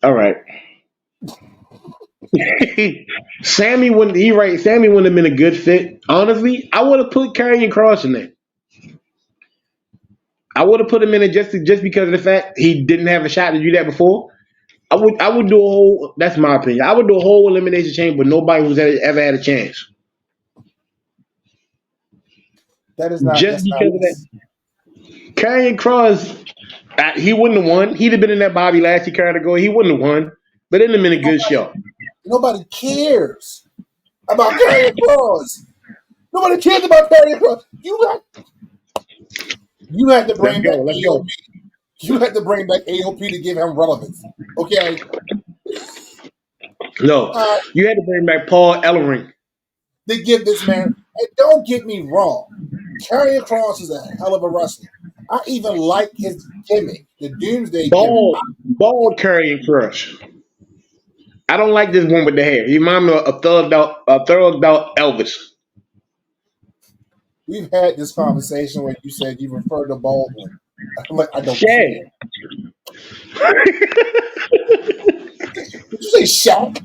S2: All right. Sammy wouldn't. He right. Sammy wouldn't have been a good fit. Honestly, I would have put Karrion Kross in there. I would have put him in it just because of the fact he didn't have a shot to do that before. I would do a whole. That's my opinion. I would do a whole elimination chamber with nobody who's ever had a chance.
S1: That is not.
S2: Just
S1: That's not.
S2: because of that. Karrion Kross, he wouldn't have won. He'd have been in that Bobby Lashley category. He wouldn't have won. But it'd have been a good show.
S1: Nobody cares about Karrion Kross. Nobody cares about Karrion Kross. You had to bring back AOP. You had to bring back AOP to give him relevance. Okay.
S2: No, you had to bring back Paul Ellering.
S1: They give this man. And don't get me wrong, Karrion Kross is a hell of a wrestler. I even like his gimmick, the Doomsday gimmick.
S2: Bald Karrion Kross. I don't like this one with the hair. He reminds me of a thugged out Elvis.
S1: We've had this conversation where you said you referred to Baldwin. I'm like, I don't.
S2: Shaq.
S1: Did you say Shaq?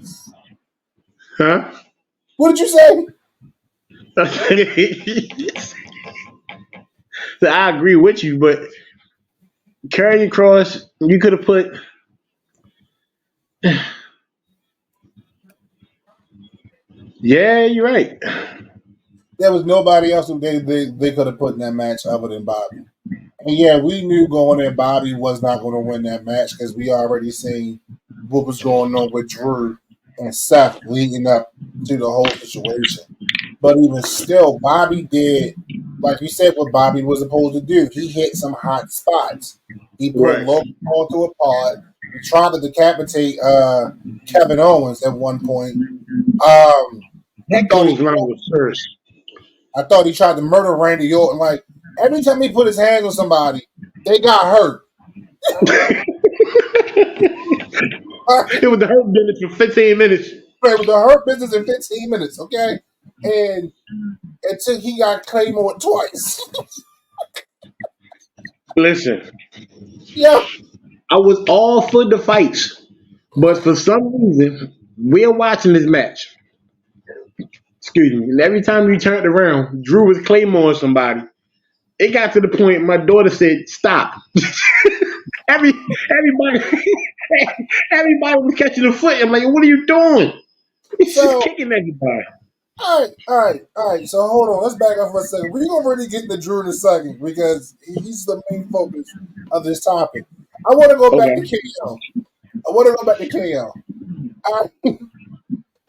S2: Huh?
S1: What did you say?
S2: So I agree with you, but Karrion Kross, you could have put. Yeah, you're right.
S1: There was nobody else who they could have put in that match other than Bobby. And yeah, we knew going in Bobby was not going to win that match because we already seen what was going on with Drew and Seth leading up to the whole situation. But even still, Bobby did, like you said, what Bobby was supposed to do. He hit some hot spots. He put Logan Paul through a pod. He tried to decapitate Kevin Owens at one point.
S2: That goes wrong with Cersei.
S1: I thought he tried to murder Randy Orton. Like, every time he put his hands on somebody, they got hurt.
S2: It was the hurt business for 15 minutes.
S1: Right, with the hurt business in 15 minutes, okay? And until he got Claymore twice.
S2: Listen.
S1: Yeah.
S2: I was all for the fights. But for some reason, we're watching this match. Excuse me. And every time we turned around, Drew was Claymore somebody. It got to the point my daughter said, "Stop." everybody was catching the foot. I'm like, what are you doing? He's just kicking everybody.
S1: All right. So hold on. Let's back up for a second. We're going to really get into Drew in a second because he's the main focus of this topic. I want to go back to KO.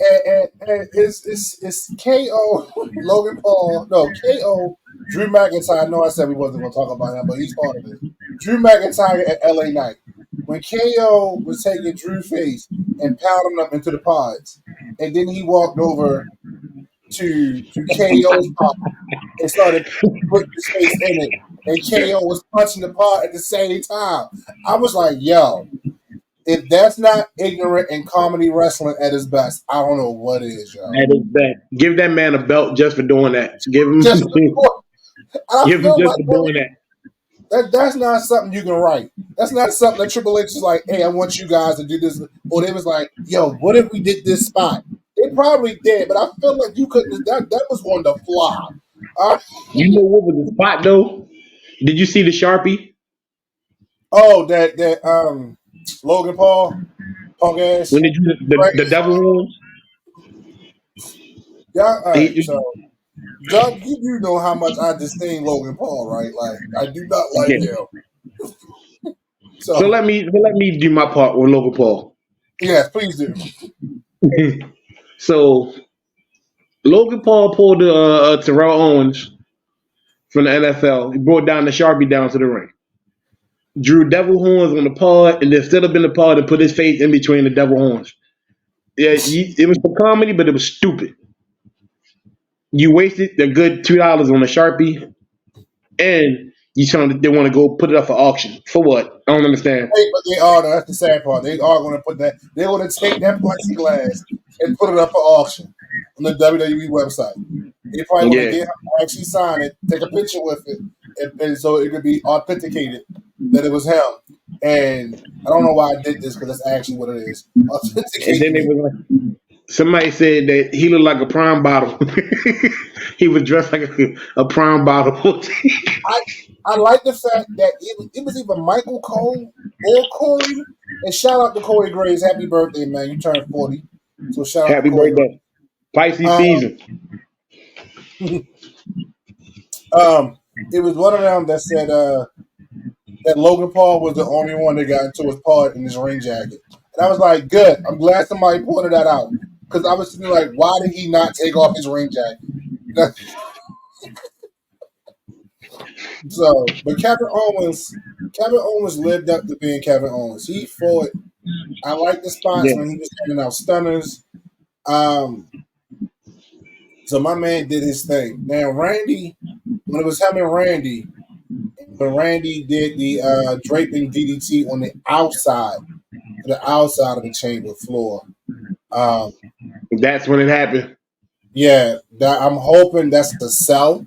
S1: And it's KO, Logan Paul, no, KO, Drew McIntyre. No, I said we wasn't going to talk about him, but he's part of it. Drew McIntyre at LA Knight. When KO was taking Drew's face and pounding him into the pods, and then he walked over to KO's pod and started putting his face in it, and KO was punching the pod at the same time. I was like, yo, If that's not ignorant and comedy wrestling at its best, I don't know what is, yo.
S2: That is that. Give that man a belt just for doing that. Give him,
S1: Just I
S2: give him
S1: feel
S2: just
S1: like
S2: for doing that.
S1: that's not something you can write. That's not something that Triple H is like, hey, I want you guys to do this. Or they was like, yo, what if we did this spot? They probably did, but I feel like you couldn't. That was on the fly. Uh,
S2: You know what was the spot though? Did you see the Sharpie
S1: oh, that Logan Paul, punk ass,
S2: when they drew
S1: right?
S2: the devil horns?
S1: Yeah, all right.
S2: He,
S1: So, Doug, you do know how much I disdain Logan Paul, right? Like, I do not like
S2: yeah.
S1: him.
S2: So
S1: So,
S2: let me do my part with Logan Paul.
S1: yes, please do.
S2: So Logan Paul pulled Terrell Owens from the NFL. He brought down the Sharpie down to the ring. Drew devil horns on the pod, and then stood up in the pod and put his face in between the devil horns. Yeah, it was for comedy, but it was stupid. You wasted a good $2 on a Sharpie, and they want to go put it up for auction for what? I don't understand.
S1: Hey, but they are, that's the sad part. They are going to put that, they're going to take that plexiglass and put it up for auction on the WWE website. They probably want to
S2: Yeah,
S1: get him to actually sign it, take a picture with it, and so it could be authenticated that it was him. And I don't know why I did this because that's actually what it is.
S2: and then
S1: Authenticating
S2: they
S1: it.
S2: was like, somebody said that he looked like a prime bottle. He was dressed like a prime bottle.
S1: I I like the fact that it was either Michael Cole or Corey. And shout out to Corey Graves. Happy birthday, man. You turned 40. So shout out to
S2: Happy
S1: Corey
S2: birthday,
S1: Graves.
S2: Pisces
S1: Um,
S2: season.
S1: it was one of them that said that Logan Paul was the only one that got into his part in his ring jacket. And I was like, good. I'm glad somebody pointed that out. Because I was thinking, like, why did he not take off his ring jacket? So, but Kevin Owens lived up to being Kevin Owens. He fought. I like the spots
S2: Yeah,
S1: when he was handing out stunners. Um, so my man did his thing. Now Randy, when it was him and Randy, when Randy did the draping DDT on the outside of the chamber floor. Um,
S2: that's when it happened.
S1: yeah, I'm hoping that's a sell.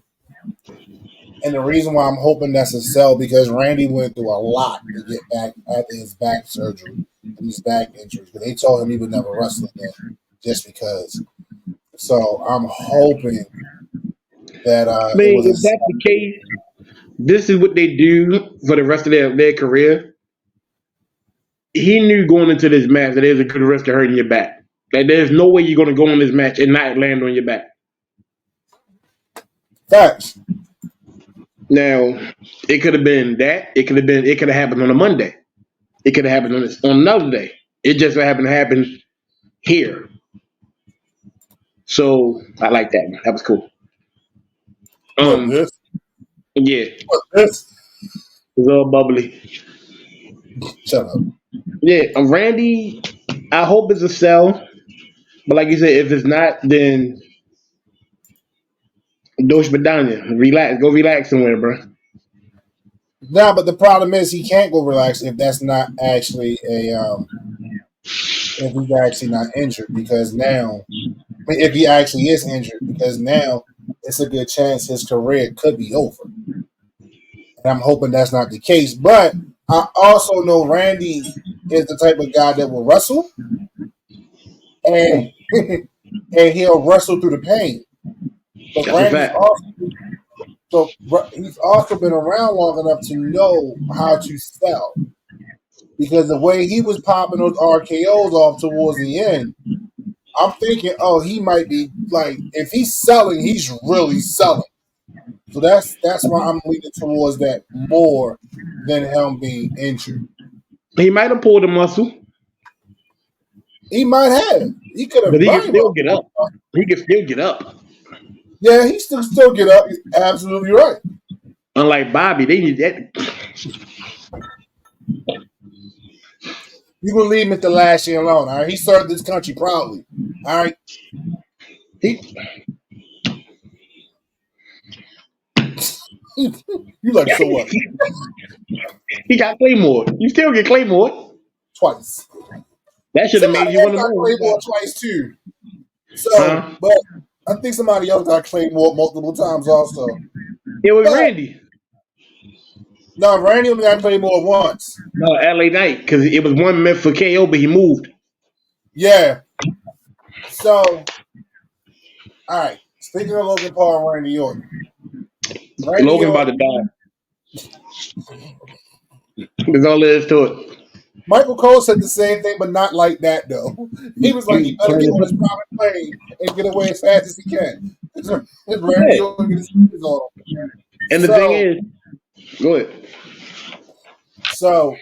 S1: And the reason why I'm hoping that's a sell because Randy went through a lot to get back after his back surgery and his back injuries. But they told him he would never wrestle again just because. So I'm hoping that
S2: I
S1: it
S2: mean,
S1: was a
S2: if that's
S1: sell.
S2: the case, this is what they do for the rest of their career. He knew going into this match that there's a good risk of hurting your back. Like there's no way you're going to go in this match and not land on your back.
S1: Facts.
S2: Now, it could have been that. It could have happened on a Monday. It could have happened on another day. It just happened to happen here. So I like that. That was cool.
S1: What
S2: Um,
S1: this?
S2: yeah,
S1: What this?
S2: it's all bubbly.
S1: Shut up.
S2: Yeah, Randy. I hope it's a sell, but like you said, if it's not, then Dosh Badanya, relax, go relax somewhere, bro.
S1: Nah, but the problem is he can't go relax if that's not actually if he's actually not injured because now I mean, if he actually is injured because now it's a good chance his career could be over. And I'm hoping that's not the case. But I also know Randy is the type of guy that will wrestle and and he'll wrestle through the pain. But
S2: That's a
S1: Randy's
S2: fact.
S1: also he's also been around long enough to know how to sell. Because the way he was popping those RKO's off towards the end, I'm thinking, oh, he might be like, if he's selling, he's really selling. So that's why I'm leaning towards that more than him being injured.
S2: He might have pulled a muscle,
S1: He might have. He could have
S2: but he can
S1: very
S2: still
S1: well.
S2: get up. He can still get up.
S1: Yeah, he still get up. He's absolutely right.
S2: Unlike Bobby, they need that.
S1: You can leave Mr. Lashley alone. All right, he served this country proudly. All right,
S2: He
S1: you like so what?
S2: he got Claymore. You still get Claymore.
S1: twice.
S2: That should have made
S1: Somebody
S2: you
S1: else
S2: one of
S1: got
S2: those.
S1: Claymore twice too. So,
S2: Huh?
S1: but I think somebody else got Claymore multiple times also.
S2: It was
S1: But
S2: Randy.
S1: no, Randy only got Claymore once.
S2: No, LA Knight, because it was one meant for KO, but he moved.
S1: Yeah. So, all right. Speaking of Logan Paul and Randy Orton, Randy
S2: Logan about
S1: Orton,
S2: to die. That's all there is to it.
S1: Michael Cole said the same thing, but not like that though. He was like, he better get on his
S2: Yeah.
S1: private plane and get away as fast as he can. Randy Orton get his hands on him.
S2: And the thing
S1: So,
S2: is, go ahead.
S1: so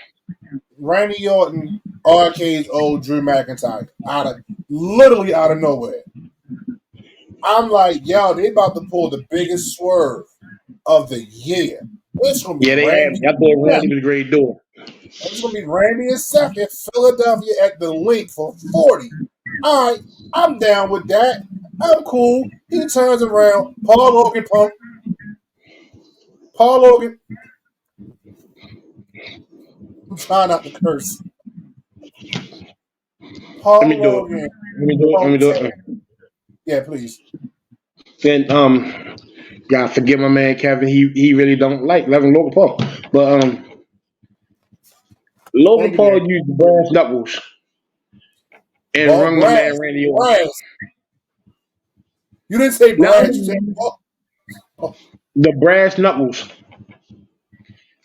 S1: Randy Orton arcades old Drew McIntyre literally out of nowhere. I'm like, yo, they about to pull the biggest swerve of the year. It's gonna be
S2: Yeah, they have.
S1: Randy.
S2: I thought
S1: Yeah,
S2: Randy was a great door.
S1: it's gonna be Randy and Seth in Philadelphia at the link for 40. All right, I'm down with that. I'm cool. He turns around. Paul Logan pump. Paul Logan. I'm trying not to curse.
S2: Let me
S1: Paul
S2: do it.
S1: Logan.
S2: Let me do it.
S1: Yeah, please.
S2: Then God forgive my man Kevin. He really don't like loving Logan Paul. But
S1: Thank
S2: Logan
S1: you,
S2: Paul
S1: Dan.
S2: used brass knuckles and
S1: Ball
S2: rung my man
S1: brass.
S2: Randy Orton.
S1: Brass. You didn't say
S2: Now
S1: brass. You said oh,
S2: the brass knuckles.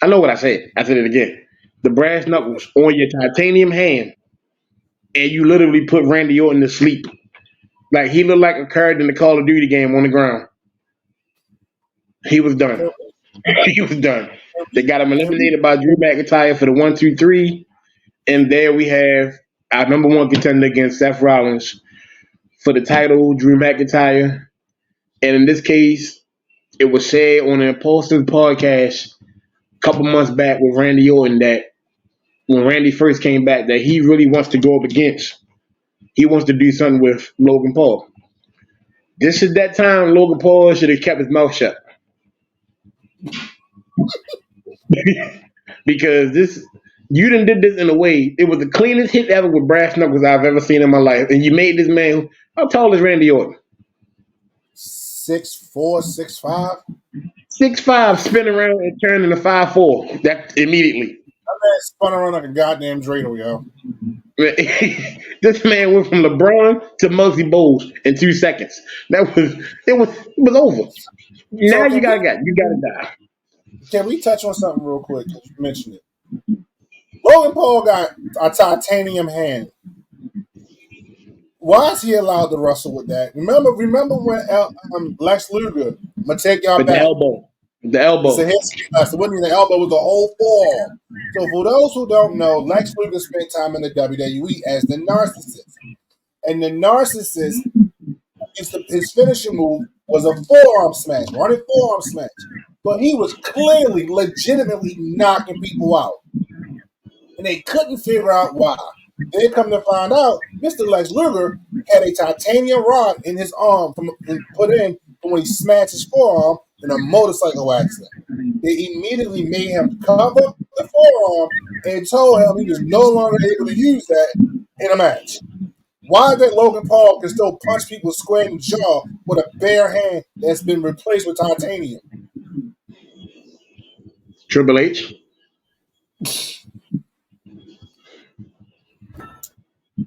S2: I know what I said. I said it again. The brass knuckles on your titanium hand, and you literally put Randy Orton to sleep. Like he looked like a card in the Call of Duty game on the ground. He was done.
S1: can,
S2: He was done.
S1: can
S2: They
S1: we,
S2: got him
S1: can we,
S2: eliminated by Drew McIntyre for the 1-2-3, and there we have our number one contender against Seth Rollins for the title, Drew McIntyre. And in this case, it was said on an Impulsive podcast a couple months back with Randy Orton that when Randy first came back, that he really wants to go up against. He wants to do something with Logan Paul. This is that time Logan Paul should have kept his mouth shut. Because this you done did this in a way. It was the cleanest hit ever with brass knuckles I've ever seen in my life. And you made this man, how tall is Randy Orton?
S1: 6'4", 6'5"?
S2: 6'5", spin around and turn into 5'4". That immediately.
S1: That man spun around like a goddamn dreidel, yo.
S2: This man went from LeBron to Muggsy Bowles in 2 seconds. It was over.
S1: So
S2: Now you gotta die.
S1: can we touch on something real quick? Because you mentioned it. Logan Paul got a titanium hand. Why is he allowed to wrestle with that? Remember when Lex Luger, I'm gonna take y'all
S2: With the
S1: back.
S2: elbow. The
S1: It's a
S2: elbow.
S1: history lesson. It wasn't even the elbow, it was the whole forearm. So for those who don't know, Lex Luger spent time in the WWE as the narcissist. And the narcissist, his finishing move was a forearm smash, running forearm smash. But he was clearly, legitimately knocking people out. And they couldn't figure out why. They come to find out, Mr. Lex Luger had a titanium rod in his arm put in from when he smashed his forearm in a motorcycle accident. They immediately made him cover the forearm and told him he was no longer able to use that in a match. Why that Logan Paul can still punch people square in the jaw with a bare hand that's been replaced with titanium?
S2: Triple H.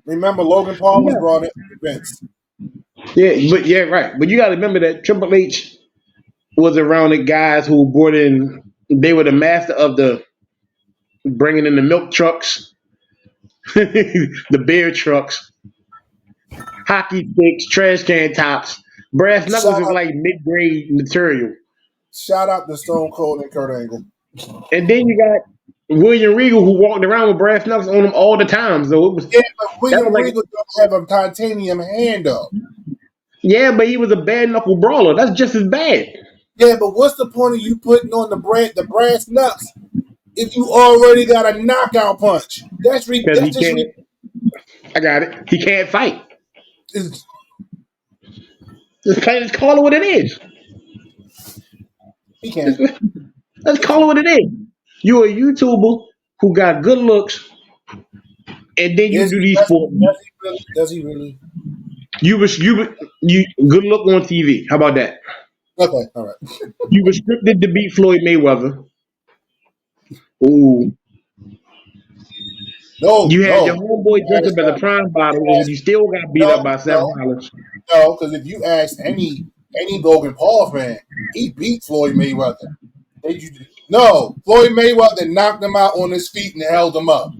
S1: Remember, Logan Paul was
S2: Yeah.
S1: brought in for Vince.
S2: Right. But you gotta remember that Triple H was around the guys who brought in. They were the master of the bringing in the milk trucks, the beer trucks, hockey sticks, trash can tops. Brass knuckles
S1: Shout
S2: is
S1: out,
S2: like mid-grade material.
S1: shout out to Stone Cold and Kurt Angle.
S2: And then you got William Regal who walked around with brass knuckles on him all the time. So it was
S1: Yeah, but
S2: that
S1: William
S2: was like
S1: Regal don't have a titanium hand up.
S2: yeah, but he was a bad knuckle brawler. That's just as bad.
S1: Yeah, but what's the point of you putting on the brass knucks if you already got a knockout punch? That's
S2: Because he
S1: just
S2: can't I got it. He can't fight.
S1: it's-
S2: Just call it what it is.
S1: he can't.
S2: Let's call it what it is. You a YouTuber who got good looks, and then you do these four.
S1: Does he really?
S2: You good look on TV. How about that?
S1: Okay, all right.
S2: You restricted to beat Floyd Mayweather. Ooh.
S1: No,
S2: You had your
S1: no.
S2: homeboy dressed up as a prime bottle, and you still got beat up
S1: No,
S2: by Seth
S1: no,
S2: Rollins.
S1: no. Because if you ask any Logan Paul fan, he beat Floyd Mayweather. No, Floyd Mayweather knocked him out on his feet and held him up.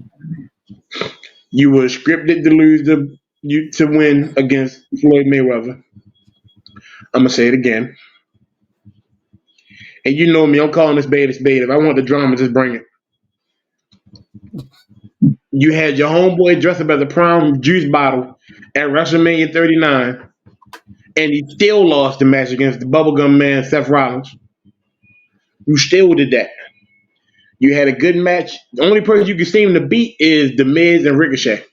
S2: You were scripted to lose to win against Floyd Mayweather. I'm gonna say it again. And you know me, I'm calling this spade a spade. If I want the drama, just bring it. You had your homeboy dressed up as a prime juice bottle at WrestleMania 39, and he still lost the match against the bubblegum man Seth Rollins. You still did that. You had a good match. The only person you can seem to beat is The Miz and Ricochet.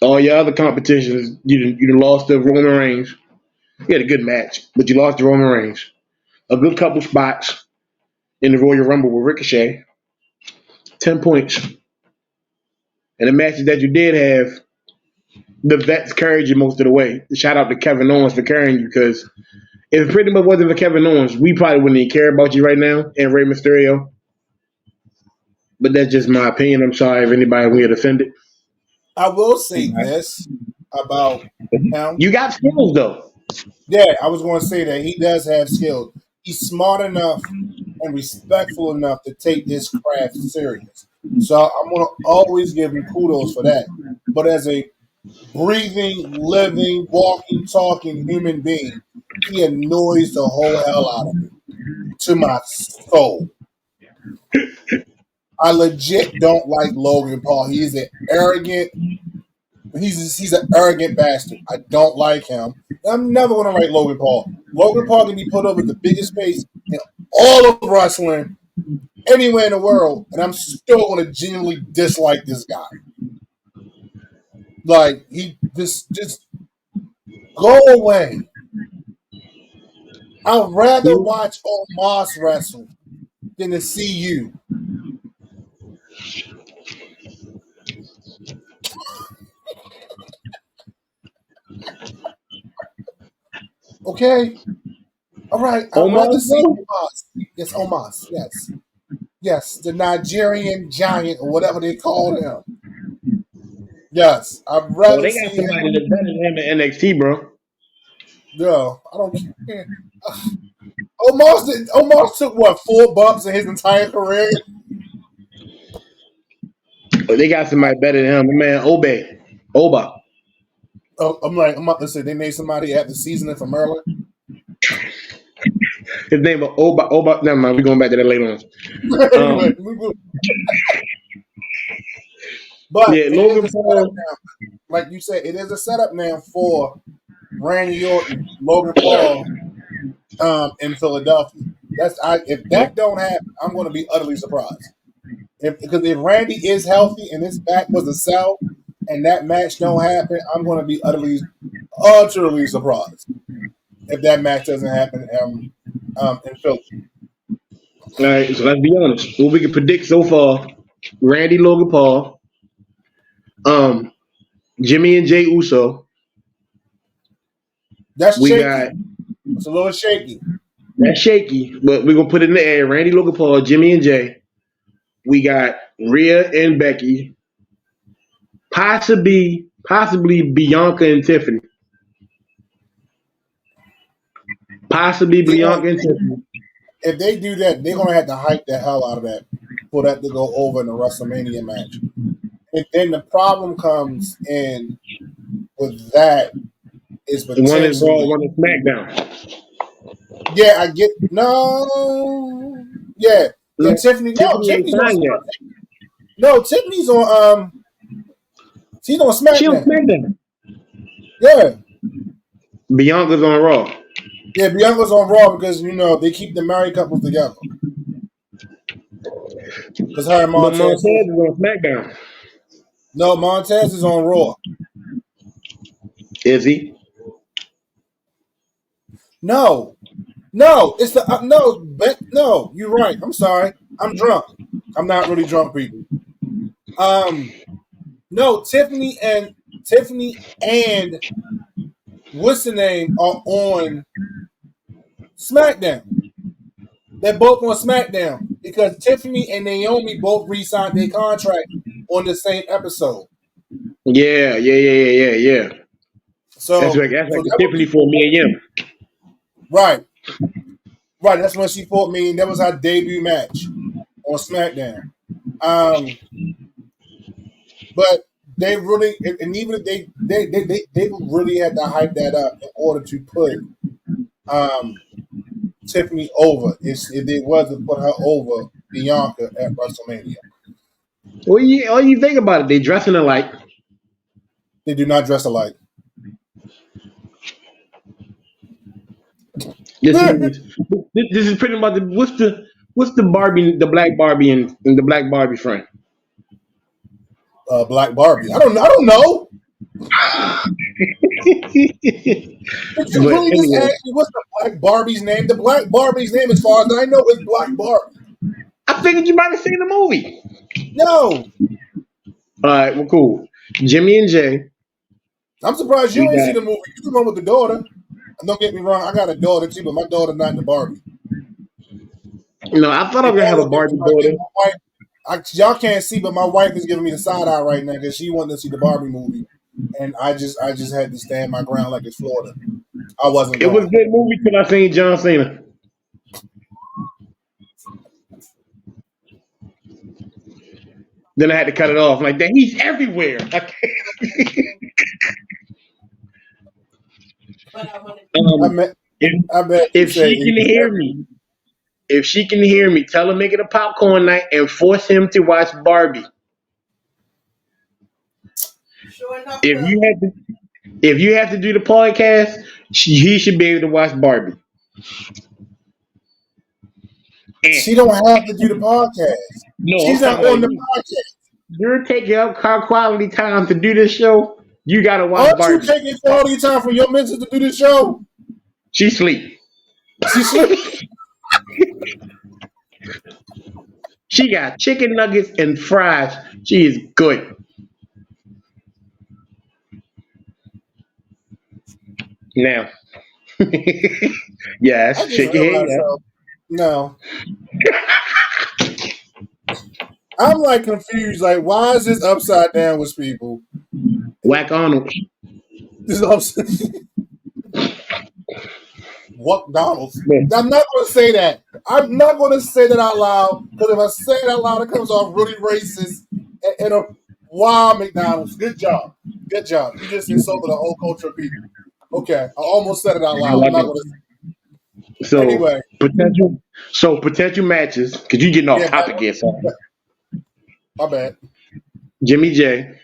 S2: All your other competitions, you lost to Roman Reigns. You had a good match, but you lost to Roman Reigns. A good couple spots in the Royal Rumble with Ricochet. 10 points. And the matches that you did have, the vets carried you most of the way. Shout out to Kevin Owens for carrying you, because if it pretty much wasn't for Kevin Owens, we probably wouldn't even care about you right now and Rey Mysterio. But that's just my opinion. I'm sorry if anybody will get offended.
S1: I will say this about him.
S2: You got skills, though.
S1: Yeah, I was going to say that he does have skills. He's smart enough and respectful enough to take this craft serious. So I'm going to always give him kudos for that. But as a breathing, living, walking, talking human being, he annoys the whole hell out of me, to my soul. I legit don't like Logan Paul. He's an arrogant. He's an arrogant bastard. I don't like him. I'm never going to like Logan Paul. Logan Paul can be put over the biggest face in all of wrestling, anywhere in the world, and I'm still going to genuinely dislike this guy. Like, he just go away. I'd rather watch Omos wrestle than to see you. Okay? All right. I'd rather see Omos. Yes, Omos. Yes. Yes, the Nigerian giant or whatever they call him. Yes, I'd rather
S2: they got
S1: see
S2: somebody
S1: him.
S2: that's better than him in NXT, bro.
S1: No, I don't care. Omos took what, 4 bumps in his entire career?
S2: But they got somebody better than him. The man Oba.
S1: Oh, I'm about to say they made somebody after seasoning for Merlin.
S2: His name was Oba. Never mind. We're going back to that later on.
S1: But
S2: yeah, Logan Paul.
S1: Like you said, it is a setup now for Randy Orton, Logan Paul, in Philadelphia. If that don't happen, I'm going to be utterly surprised. Because if Randy is healthy and his back was a cell, and that match don't happen, I'm going to be utterly surprised if that match doesn't happen in Philly.
S2: All right, so let's be honest. What we can predict so far: Randy, Logan Paul, Jimmy and Jay Uso.
S1: That's shaky. It's a little shaky.
S2: That's shaky, but we're gonna put it in the air. Randy, Logan Paul, Jimmy and Jay. We got Rhea and Becky. Possibly Bianca and Tiffany. Possibly Bianca and Tiffany.
S1: If they do that, they're gonna have to hype the hell out of that for that to go over in a WrestleMania match. And then the problem comes in with that is potentially
S2: one is Raw, one is SmackDown.
S1: Yeah, I get no. Yeah, Tiffany. No, Tiffany's on. No, Tiffany's on. She's on SmackDown.
S2: She's on SmackDown.
S1: Yeah.
S2: Bianca's on Raw.
S1: Yeah, Bianca's on Raw because they keep the married couples together. Because her and Montez
S2: is on SmackDown.
S1: No, Montez is on Raw.
S2: Is he?
S1: No, it's the no. You're right. I'm sorry. I'm drunk. I'm not really drunk, people. No, Tiffany and what's the name are on SmackDown. They're both on SmackDown because Tiffany and Naomi both re-signed their contract on the same episode.
S2: Yeah.
S1: So
S2: that's like the Tiffany for me and Yim.
S1: Right. That's when she fought me, and that was her debut match on SmackDown. But they really, and even if they really had to hype that up in order to put Tiffany over. If they was to put her over Bianca at WrestleMania.
S2: Well, all you think about it, they dressing alike.
S1: They do not dress alike.
S2: This is pretty much what's the Barbie, the black Barbie and the black Barbie friend.
S1: Black Barbie. I don't know. Did you really just ask me what's the Black Barbie's name? The Black Barbie's name, as far as I know, is Black Barbie.
S2: I figured you might have seen the movie.
S1: No.
S2: All right, well, cool. Jimmy and Jay.
S1: I'm surprised you ain't seen the movie. You the one with the daughter. And don't get me wrong, I got a daughter too, but my daughter's not in the Barbie.
S2: No, I thought I was gonna have a Barbie daughter.
S1: Y'all can't see, but my wife is giving me the side eye right now because she wanted to see the Barbie movie, and I just had to stand my ground like it's Florida. I wasn't.
S2: It was a good movie till I seen John Cena. Then I had to cut it off. Like, that he's everywhere. If she can hear me, tell her make it a popcorn night and force him to watch Barbie. If you have to do the podcast, he should be able to watch Barbie.
S1: She don't have to do the podcast.
S2: No,
S1: she's not on the podcast.
S2: You're taking up quality time to do this show. You gotta watch Barbie.
S1: Aren't you taking quality time from your missus to do this show?
S2: She sleep. She got chicken nuggets and fries. She is good. Now, yes, shake your head.
S1: No. I'm like confused. Like, why is this upside down with people?
S2: Whack Arnold.
S1: This is upside. What Donald's? I'm not going to say that. I'm not going to say that out loud because if I say it out loud, it comes off really racist and a wild McDonald's. Good job. You just insulted the whole culture of people. Okay, I almost said it out loud. I'm not going to say it.
S2: So
S1: anyway,
S2: potential matches because you getting off topic here. So.
S1: My bad.
S2: Jimmy J.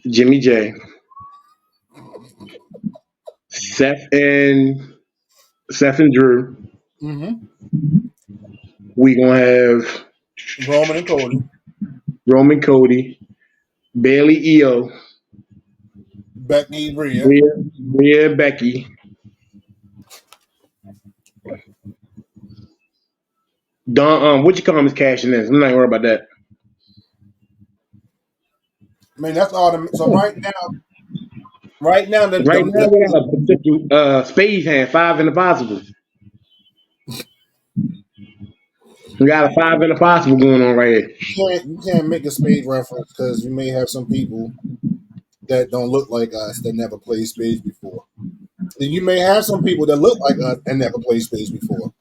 S2: Jimmy J. Seth and Drew.
S1: Mm-hmm.
S2: We gonna have Roman Cody, Bailey Io,
S1: Becky Rhea,
S2: Becky. Don, what you call him is cashing in. I'm not worried about that.
S1: I mean, that's all. So right now, we got
S2: a potential spades hand, 5 in the possible. We got a 5 in the possible going on right here.
S1: You can't make a spades reference because you may have some people that don't look like us that never played spades before. And you may have some people that look like us and never played spades before,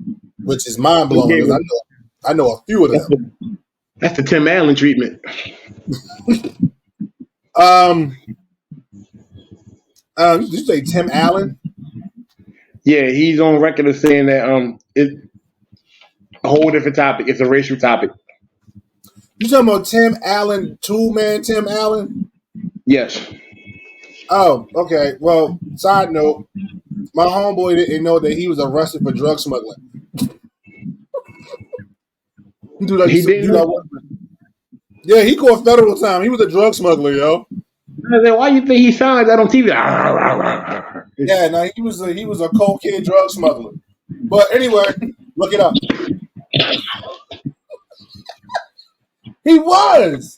S1: which is mind blowing. Okay. I know a few of them.
S2: That's the Tim Allen treatment.
S1: Did you say Tim Allen?
S2: Yeah, he's on record of saying that it's a whole different topic. It's a racial topic.
S1: You talking about Tim Allen, two-man Tim Allen?
S2: Yes.
S1: Oh, okay. Well, side note, my homeboy didn't know that he was arrested for drug smuggling. He didn't. Yeah, he caught federal time. He was a drug smuggler, yo.
S2: Why you think he sounded like that on TV?
S1: Yeah, no, he was a cocaine drug smuggler. But anyway, look it up. He was.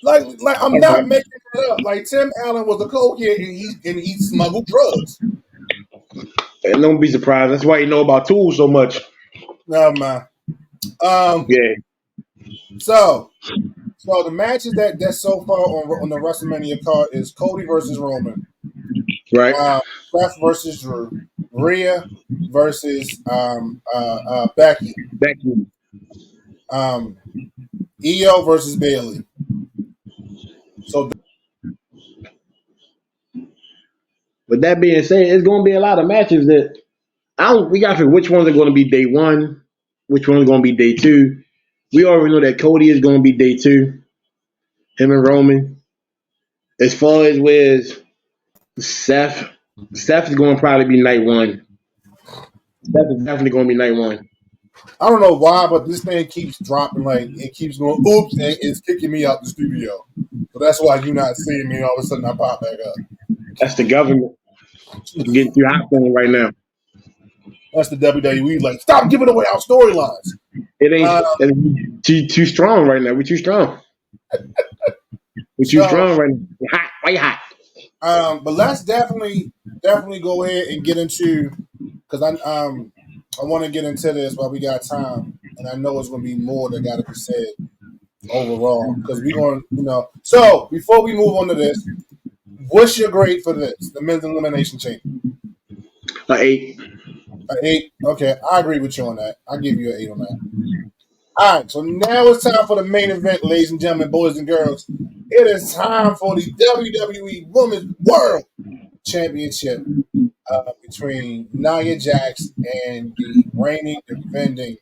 S1: Like I'm not making it up. Like Tim Allen was a cokehead and he smuggled drugs.
S2: And don't be surprised. That's why you know about tools so much.
S1: No man.
S2: Yeah.
S1: So the matches that's so far on the WrestleMania card is Cody versus Roman,
S2: Right.
S1: Peth versus Drew, Rhea versus Becky,
S2: Becky.
S1: Io versus Bailey. So
S2: With that being said, it's going to be a lot of matches that we got to figure which ones are going to be day one, which ones are going to be day two. We already know that Cody is going to be day two. Him and Roman. As far as where's Seth is going to probably be night one. Seth is definitely going to be night one.
S1: I don't know why, but this thing keeps dropping. Like it keeps going. Oops, and it's kicking me out the studio. So that's why you're not seeing me. All of a sudden, I pop back up.
S2: That's the government getting too hot for him right now.
S1: That's the WWE. Like, stop giving away our storylines.
S2: It ain't too strong right now. We're too strong. We're too strong right now. We're hot. Why you hot?
S1: But let's definitely go ahead and get into because I want to get into this while we got time, and I know it's going to be more that got to be said overall because we're going to, So before we move on to this, what's your grade for this? The men's elimination chamber.
S2: 8.
S1: An 8. Okay, I agree with you on that. I'll give you an 8 on that. All right, so now it's time for the main event, ladies and gentlemen, boys and girls. It is time for the WWE Women's World Championship between Nia Jax and the reigning, defending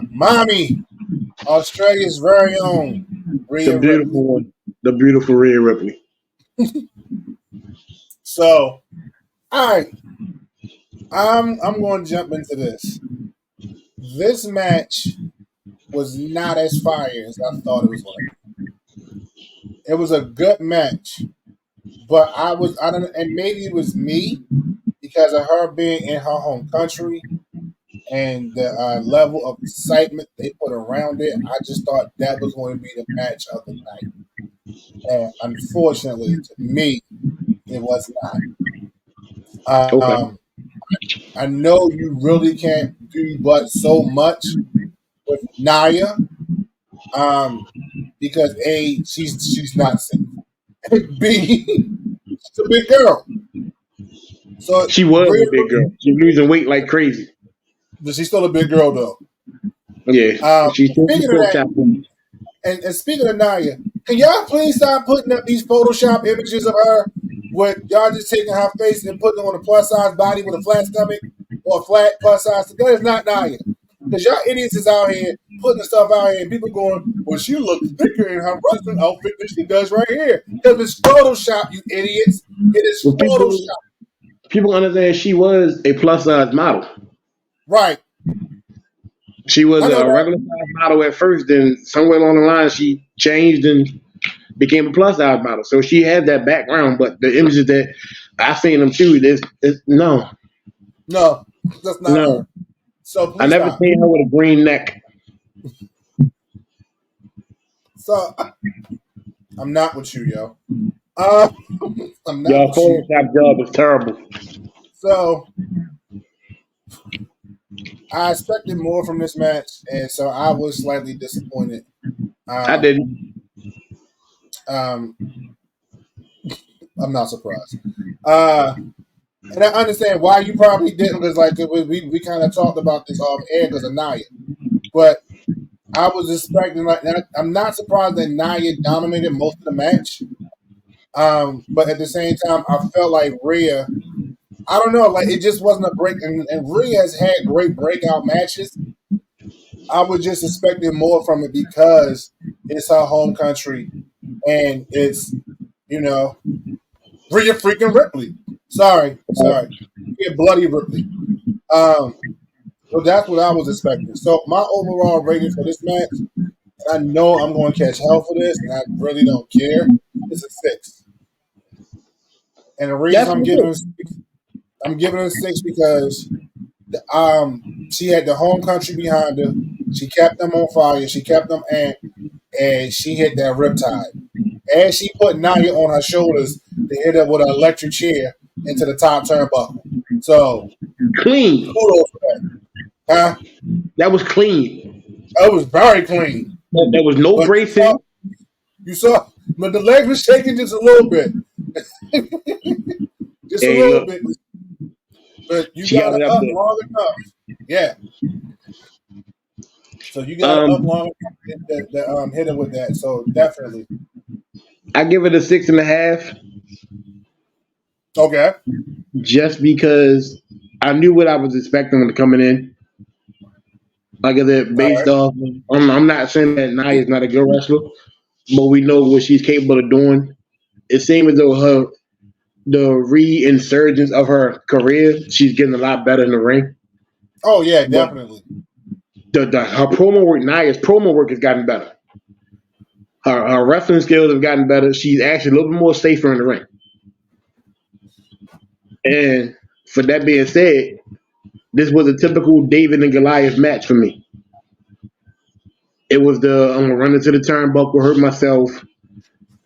S1: mommy, Australia's very own Rhea
S2: The beautiful
S1: Ripley.
S2: one. The beautiful Rhea Ripley.
S1: So, all right, I'm going to jump into this. This match was not as fire as I thought it was going to be. It was a good match, but I don't know, and maybe it was me because of her being in her home country and the level of excitement they put around it. I just thought that was going to be the match of the night. And unfortunately, to me, it was not.
S2: Okay.
S1: I know you really can't do but so much with Nia, because A, she's not safe. And B, she's a big girl. So
S2: She was a big girl. She's losing weight like crazy.
S1: She's still a big girl though.
S2: Yeah. She's
S1: Speaking of that, and speaking of Nia, can y'all please stop putting up these Photoshop images of her with y'all just taking her face and putting it on a plus size body with a flat stomach or a flat plus size? That is not Nia. Because y'all idiots is out here putting the stuff out here and people going, well, she looks thicker in her wrestling outfit than she does right here. Because it's Photoshop, you idiots. It is Photoshop.
S2: People understand she was a plus size model.
S1: Right.
S2: She was a regular size model at first, then somewhere along the line she changed and became a plus size model. So she had that background, but the images that I've seen them too, no.
S1: No, that's not her. So
S2: I never seen her with a green neck.
S1: So I'm not with you, yo. I'm not.
S2: Your Photoshop job is terrible.
S1: So I expected more from this match, and so I was slightly disappointed.
S2: I didn't.
S1: I'm not surprised. And I understand why you probably didn't, because like we kind of talked about this off air because of Nia. But I was expecting I'm not surprised that Nia dominated most of the match. But at the same time, I felt like Rhea, I don't know, like it just wasn't a break. And Rhea has had great breakout matches. I was just expecting more from it because it's her home country and it's, Rhea freaking Ripley. Sorry. Rhea bloody Ripley. So that's what I was expecting. So my overall rating for this match, and I know I'm going to catch hell for this, and I really don't care, it's a 6. And the reason I'm giving it a 6 because she had the home country behind her. She kept them on fire. She kept them and she hit that riptide. And she put Nia on her shoulders to hit her with an electric chair into the top turnbuckle. So
S2: Clean.
S1: kudos for that. Huh?
S2: That was clean.
S1: That was very clean.
S2: There was no
S1: But
S2: bracing.
S1: you saw, but the leg was shaking just a little bit. Just a little bit. But you got it up long enough. Yeah. So you got it up long enough to hit it with that. So definitely.
S2: I give it a 6.5.
S1: Okay.
S2: Just because I knew what I was expecting when coming in. Like I said, based off, I'm not saying that Nia is not a good wrestler, but we know what she's capable of doing. It seems as though the reinsurgence of her career, she's getting a lot better in the ring.
S1: Oh yeah, definitely.
S2: Her promo work, Nia's promo work has gotten better. Her wrestling skills have gotten better. She's actually a little bit more safer in the ring. And for that being said, this was a typical David and Goliath match for me. It was I'm gonna run into the turnbuckle, hurt myself.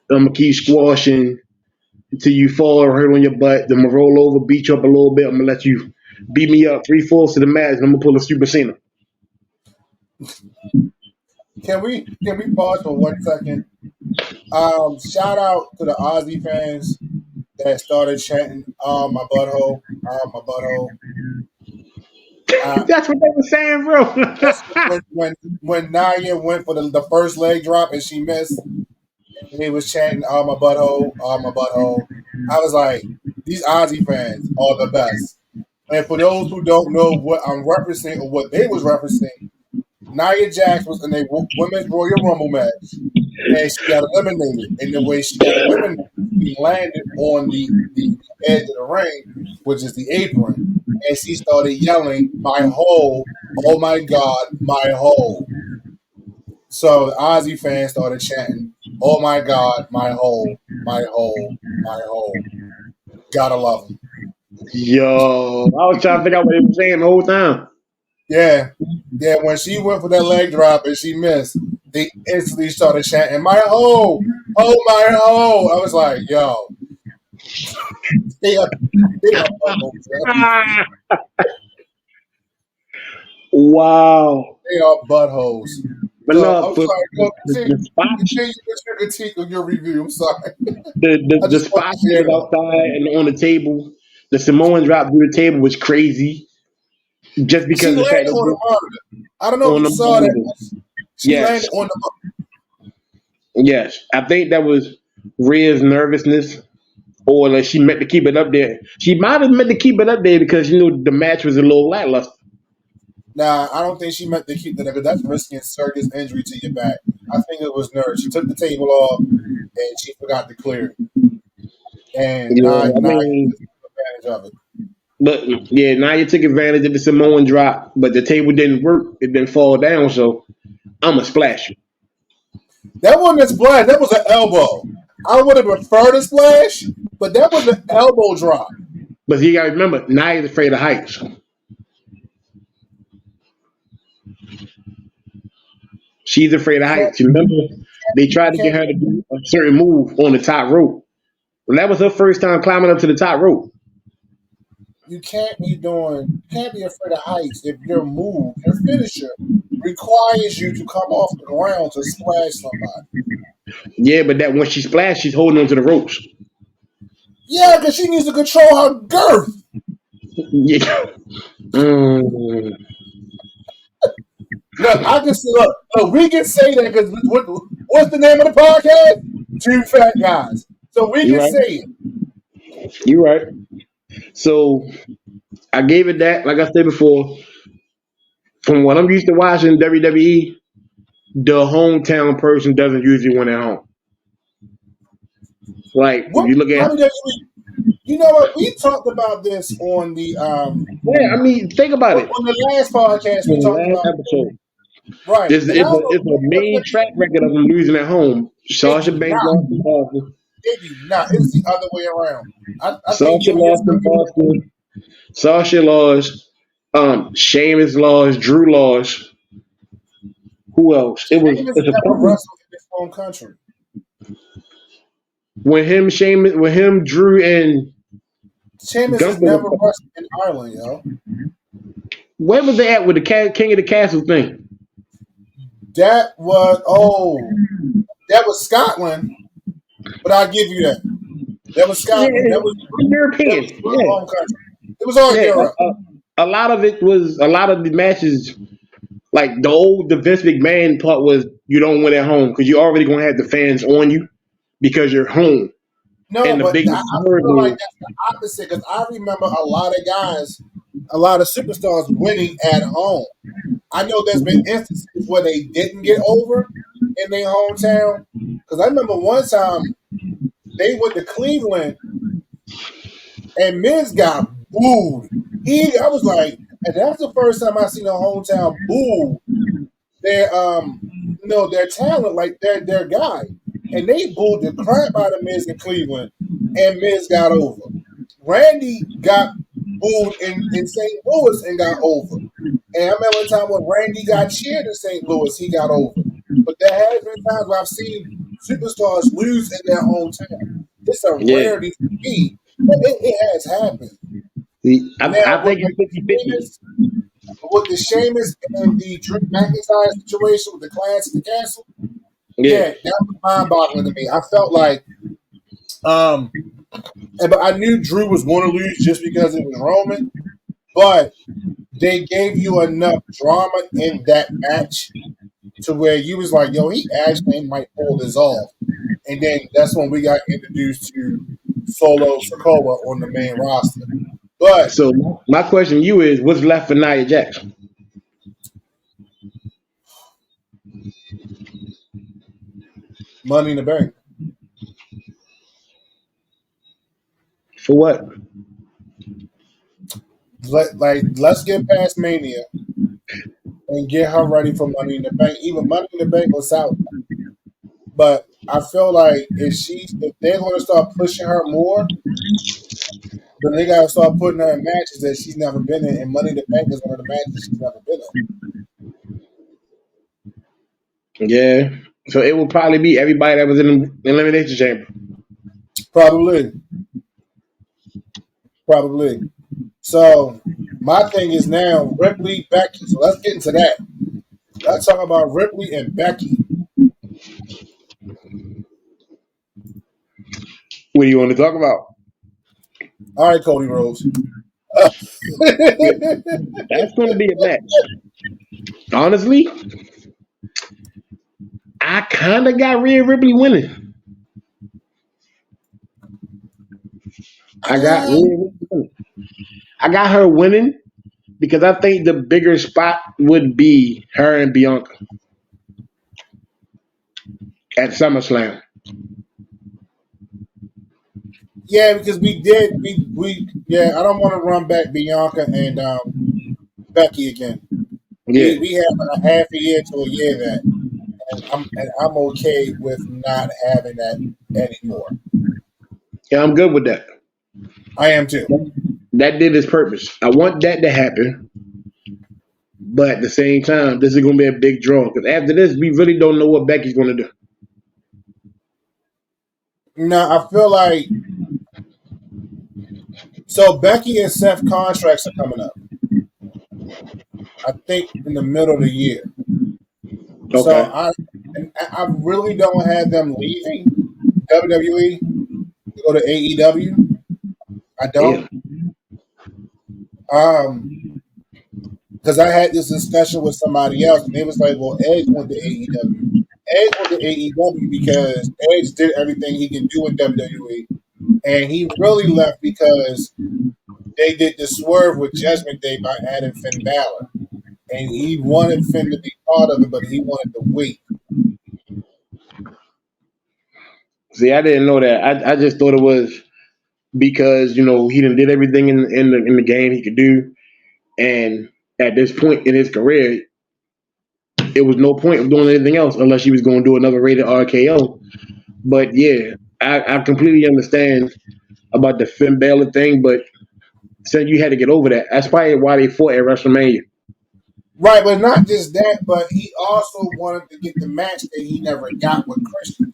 S2: I'm gonna keep squashing until you fall or hurt on your butt. Then I'm gonna roll over, beat you up a little bit. I'm gonna let you beat me up 3/4 of the match, and I'm gonna pull a Super Cena.
S1: Can we pause for 1 second? Shout out to the Aussie fans that started chanting "Oh my butthole, oh my butthole."
S2: That's what they were saying, bro.
S1: when Nia went for the first leg drop and she missed, and he was chanting "Oh my butthole, oh my butthole." I was like, these Aussie fans are the best. And for those who don't know what I'm referencing or what they was referencing, Nia Jax was in a Women's Royal Rumble match, and she got eliminated. And the way she got eliminated, she landed on the edge of the ring, which is the apron, and she started yelling, "My hole! Oh my God, my hole!" So the Aussie fans started chanting, "Oh my God, my hole, my hole, my hole." Gotta love them.
S2: Yo, I was trying to figure out what they were saying the whole time.
S1: Yeah. When she went for that leg drop and she missed, they instantly started chanting, "My hole! Oh my hole!" I was like, "Yo, they are buttholes.
S2: Wow.
S1: They are buttholes."
S2: But
S1: So,
S2: no,
S1: I'm sorry.
S2: continue
S1: with your critique of your review. I'm sorry.
S2: the spot she was outside and on the table, the Samoan drop through the table was crazy. Just because
S1: She
S2: of the fact
S1: landed on the monitor. I don't know if you saw that. She landed on the monitor.
S2: Yes. I think that was Rhea's nervousness. Or like she meant to keep it up there. She might have meant to keep it up there because the match was a little lackluster.
S1: Nah, I don't think she meant to keep that because that's risking serious injury to your back. I think it was nerves. She took the table off and she forgot to clear it. And now took advantage of it.
S2: But yeah, now you took advantage of the Samoan drop, but the table didn't work. It didn't fall down, so I'm a splash.
S1: That wasn't a splash. That was an elbow. I would have preferred a splash, but that was an elbow drop.
S2: But you gotta remember, Nia's afraid of heights. She's afraid of heights. You remember, they tried to get her to do a certain move on the top rope. Well, that was her first time climbing up to the top rope.
S1: You can't be afraid of heights if your move, your finisher, requires you to come off the ground to splash somebody.
S2: Yeah, but that when she splashed, she's holding on to the ropes.
S1: Yeah, because she needs to control her girth.
S2: Yeah.
S1: Look, I can see. Look, we can say that because what's the name of the podcast? Two Fat Guys. So we can say it.
S2: You're right. So I gave it that. Like I said before, from what I'm used to watching WWE, the hometown person doesn't usually win at home. Like if you look at,
S1: you know what? We talked about this on the
S2: yeah. I mean, think about it.
S1: On the last podcast, we talked about
S2: episode.
S1: Right.
S2: It's a main track record of them losing at home. Sasha Banks lost in Boston.
S1: Maybe not. It's the other way around.
S2: Sasha lost in Boston. Sasha lost. Sheamus lost. Drew lost. Who else?
S1: Sheamus
S2: It's a
S1: never
S2: couple.
S1: wrestled in his home country.
S2: When him, Drew, and
S1: Sheamus has
S2: Gunther.
S1: never wrestled in Ireland, yo.
S2: Where was they at with the King of the Castle thing?
S1: That was Scotland, but I'll give you that. That was
S2: Yeah,
S1: Scotland. That was
S2: European.
S1: Drew's
S2: Yeah,
S1: home country. It was all
S2: yeah.
S1: Europe.
S2: A lot of the matches. Like the Vince McMahon part was you don't win at home because you're already gonna have the fans on you because you're home.
S1: No,
S2: And the
S1: but
S2: biggest
S1: I
S2: word
S1: feel like
S2: is
S1: that's the opposite because I remember a lot of guys, a lot of superstars winning at home. I know there's been instances where they didn't get over in their hometown. Because I remember one time they went to Cleveland and Miz got booed. I was like, and that's the first time I seen a hometown boo their their talent, like their guy. And they booed the crap out of Miz in Cleveland, and Miz got over. Randy got booed in St. Louis and got over. And I remember the time when Randy got cheered in St. Louis, he got over. But there has been times where I've seen superstars lose in their hometown. It's a rarity for me, but it has happened. Now
S2: I think it's 50-50.
S1: With the Sheamus and the Drew McIntyre situation with the Clash of the Castle,
S2: Yeah.
S1: that was mind-boggling to me. I felt like, but I knew Drew was going to lose just because it was Roman, but they gave you enough drama in that match to where you was like, yo, he actually might pull this off. And then that's when we got introduced to Solo Sikoa on the main roster. But
S2: So my question to you is, what's left for Nia Jax?
S1: Money in the Bank.
S2: For what?
S1: Let's get past Mania and get her ready for Money in the Bank. Even Money in the Bank was out. But I feel like if they're going to start pushing her more, then they got to start putting her in matches that she's never been in. And Money in the Bank is one of the matches she's never been in.
S2: Yeah. So it will probably be everybody that was in the Elimination Chamber.
S1: Probably. So my thing is now Ripley, Becky. So let's get into that. Let's talk about Ripley and Becky.
S2: What do you want to talk about?
S1: All right, Cody Rhodes.
S2: That's going to be a match. Honestly, I kind of got Rhea Ripley winning. I got her winning because I think the bigger spot would be her and Bianca at SummerSlam.
S1: Yeah, because we I don't want to run back Bianca and Becky again.
S2: Yeah.
S1: We have a half a year to a year that, and I'm okay with not having that anymore.
S2: Yeah, I'm good with that.
S1: I am too.
S2: That did its purpose. I want that to happen, but at the same time, this is going to be a big draw because after this, we really don't know what Becky's going to do.
S1: No, I feel like so Becky and Seth contracts are coming up. I think in the middle of the year.
S2: Okay.
S1: So I really don't have them leaving WWE to go to AEW. I don't. Because I had this discussion with somebody else, and they was like, "Well, Edge went to AEW. Edge went to AEW because Edge did everything he can do in WWE, and he really left because they did the swerve with Judgment Day by adding Finn Balor, and he wanted Finn to be part of it, but he wanted to wait."
S2: See, I didn't know that. I just thought it was because he did everything in the game he could do, and at this point in his career, it was no point of doing anything else unless he was going to do another rated RKO. But yeah, I completely understand about the Finn Balor thing, but said you had to get over that. That's probably why they fought at WrestleMania.
S1: Right, but not just that, but he also wanted to get the match that he never got with Christian.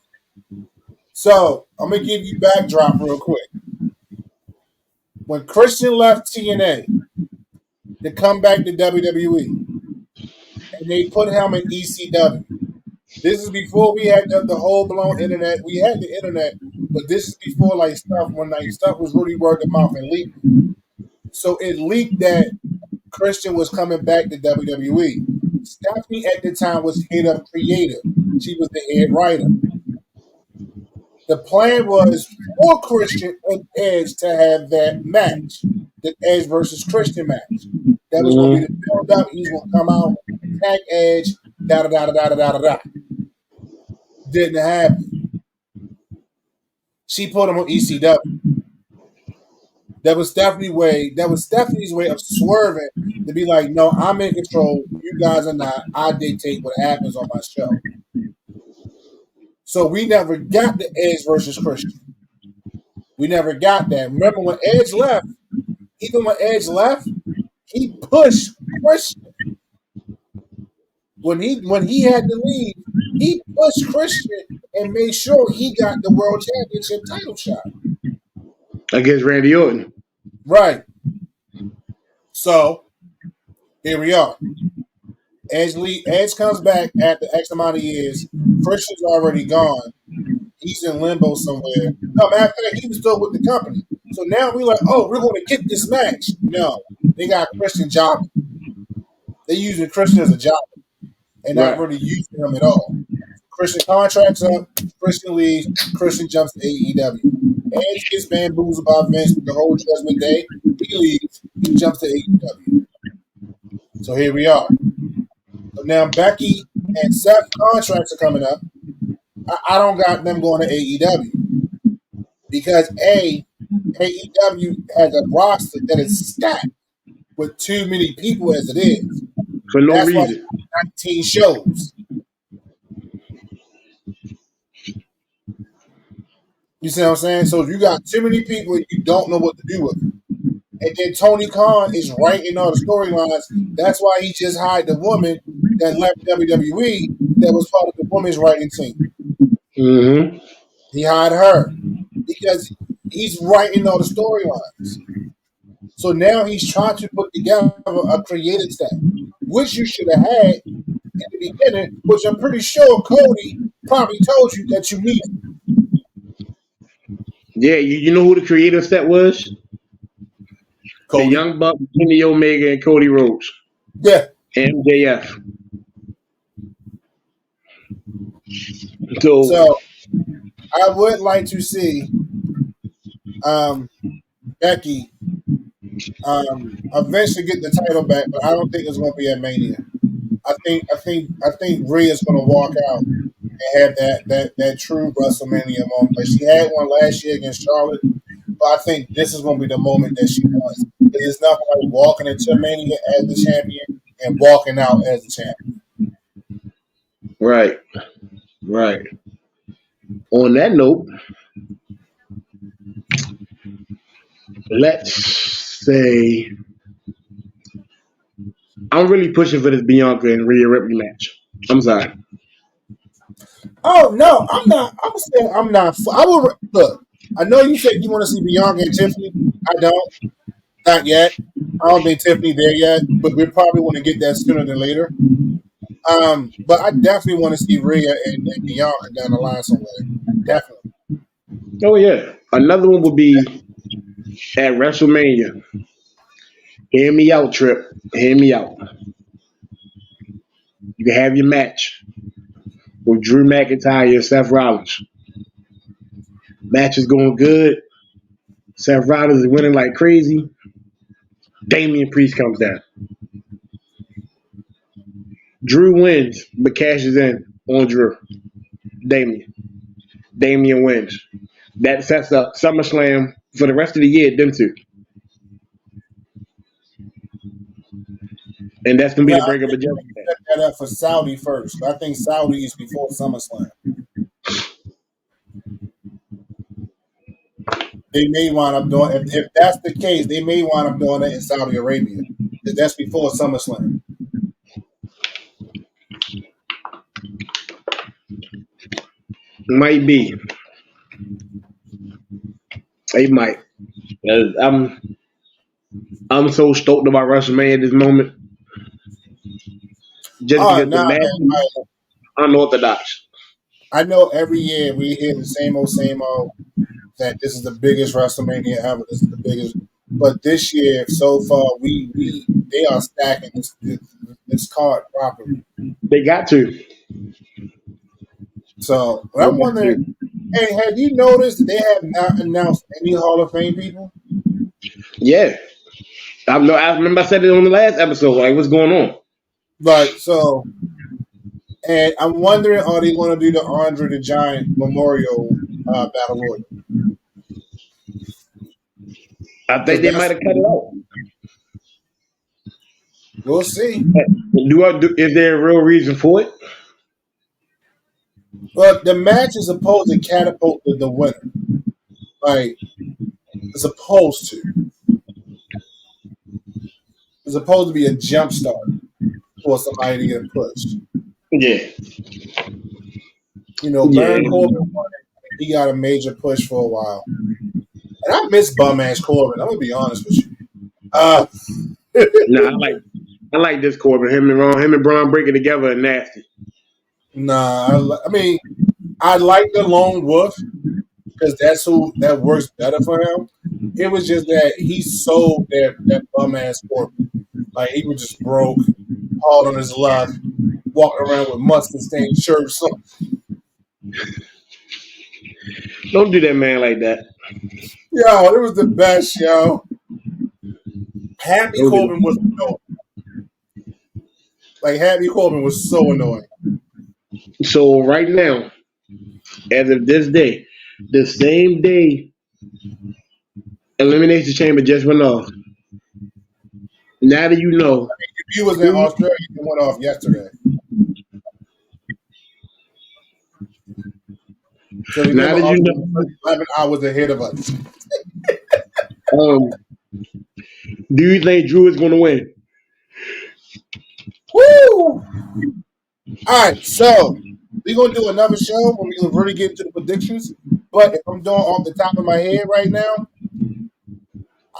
S1: So I'm gonna give you backdrop real quick. When Christian left TNA to come back to WWE, and they put him in ECW. This is before we had the whole blown internet. We had the internet, but this is before like stuff when like stuff was really word of mouth and leaked. So it leaked that Christian was coming back to WWE. Stephanie at the time was head of creative. She was the head writer. The plan was for Christian and Edge to have that match, the Edge versus Christian match. That was going to be the build up. He's going to come out, attack Edge, da da da da da da da da. Didn't happen. She put him on ECW. That was Stephanie's way of swerving to be like, no, I'm in control. You guys are not. I dictate what happens on my show. So we never got the Edge versus Christian. We never got that. Remember when Edge left? Even when Edge left, he pushed Christian. When he had to leave, he pushed Christian and made sure he got the World Championship title shot
S2: against Randy Orton.
S1: Right. So here we are. Edge comes back after X amount of years. Christian's already gone. He's in limbo somewhere. No, matter of fact, he was still with the company. So now we're like, oh, we're going to get this match. No, they got Christian jobbing. They're using Christian as a jobber and not really using him at all. Christian contracts up, Christian leaves, Christian jumps to AEW. Edge gets bamboozled by Vince with the whole Judgment Day. He leaves, he jumps to AEW. So here we are. So now Becky and Seth contracts are coming up. I don't got them going to AEW because AEW has a roster that is stacked with too many people as it is.
S2: For no reason.
S1: 19 shows. You see what I'm saying? So you got too many people and you don't know what to do with them. And then Tony Khan is writing all the storylines. That's why he just hired the woman that left WWE that was part of the women's writing team.
S2: Mm-hmm.
S1: He hired her because he's writing all the storylines. So now he's trying to put together a creative staff, which you should have had in the beginning, which I'm pretty sure Cody probably told you that you needed.
S2: Yeah, you know who the creative set was?
S1: Cody.
S2: The Young Bucks, Kenny Omega, and Cody Rhodes.
S1: Yeah.
S2: MJF.
S1: So I would like to see Becky eventually get the title back, but I don't think it's going to be at Mania. I think Rhea's going to walk out and have that true WrestleMania moment. Like she had one last year against Charlotte, but I think this is going to be the moment that she does. It's nothing like walking into Mania as the champion and walking out as the champion.
S2: Right. On that note, let's say I'm really pushing for this Bianca and Rhea Ripley match. I'm sorry.
S1: Oh no, I'm not. I'm saying I'm not. I will look. I know you said you want to see Bianca and Tiffany. I don't. Not yet. I don't think Tiffany there yet, but we probably want to get that sooner than later. But I definitely want to see Rhea and Bianca down the line somewhere. Definitely.
S2: Oh yeah. Another one would be at WrestleMania. Hear me out, Trip. Hear me out. You can have your match with Drew McIntyre and Seth Rollins. Match is going good. Seth Rollins is winning like crazy. Damian Priest comes down. Drew wins, but cashes in on Drew. Damian wins. That sets up SummerSlam for the rest of the year, them two. And that's going to be the breakup of Judgment Day.
S1: Set that up for Saudi first. I think Saudi is before SummerSlam. They may wind up doing, if that's the case, they may wind up doing it in Saudi Arabia. Because that's before SummerSlam.
S2: Might be. They might. I'm so stoked about WrestleMania at this moment, just because the
S1: Nah,
S2: match
S1: man.
S2: is unorthodox.
S1: I know every year we hear the same old, that this is the biggest WrestleMania ever. This is the biggest. But this year, so far, they are stacking this card properly.
S2: They got to.
S1: So
S2: They
S1: I'm
S2: got
S1: wondering,
S2: to.
S1: hey, have you noticed that they have not announced any Hall of Fame people?
S2: Yeah. I remember I said it on the last episode. Like, what's going on?
S1: Like, so, and I'm wondering, are they going to do the Andre the Giant Memorial Battle Royal?
S2: I think
S1: Because
S2: they might have cut it out.
S1: we'll see.
S2: Is there a real reason for it?
S1: But the match is supposed to catapult the winner. Like, it's supposed to. It's supposed to be a jump start for somebody to get pushed.
S2: Yeah.
S1: You know,
S2: Yeah.
S1: Baron Corbin won it. He got a major push for a while. And I miss bum ass Corbin. I'm gonna be honest with you.
S2: Nah, I like this Corbin. Him and Braun breaking together are nasty.
S1: Nah, I mean, I like the lone wolf because that works better for him. It was just that he sold that bum ass Corbin. Like he was just broke, hard on his luck, walking around with mustard stained shirts. So,
S2: Don't do that man like that.
S1: yo, it was the best, yo. Happy
S2: Don't do
S1: Corbin was annoying. Like Happy Corbin was so annoying.
S2: that. So right now, as of this day, the same day Elimination Chamber just went off. Now that you know,
S1: If you was in Australia, it went off yesterday. So
S2: now
S1: remember,
S2: that you
S1: Australia
S2: know,
S1: 11 hours ahead of us.
S2: do you think Drew is going to win?
S1: Woo! All right, so we're gonna do another show when we can really get into the predictions. But if I'm doing off the top of my head right now,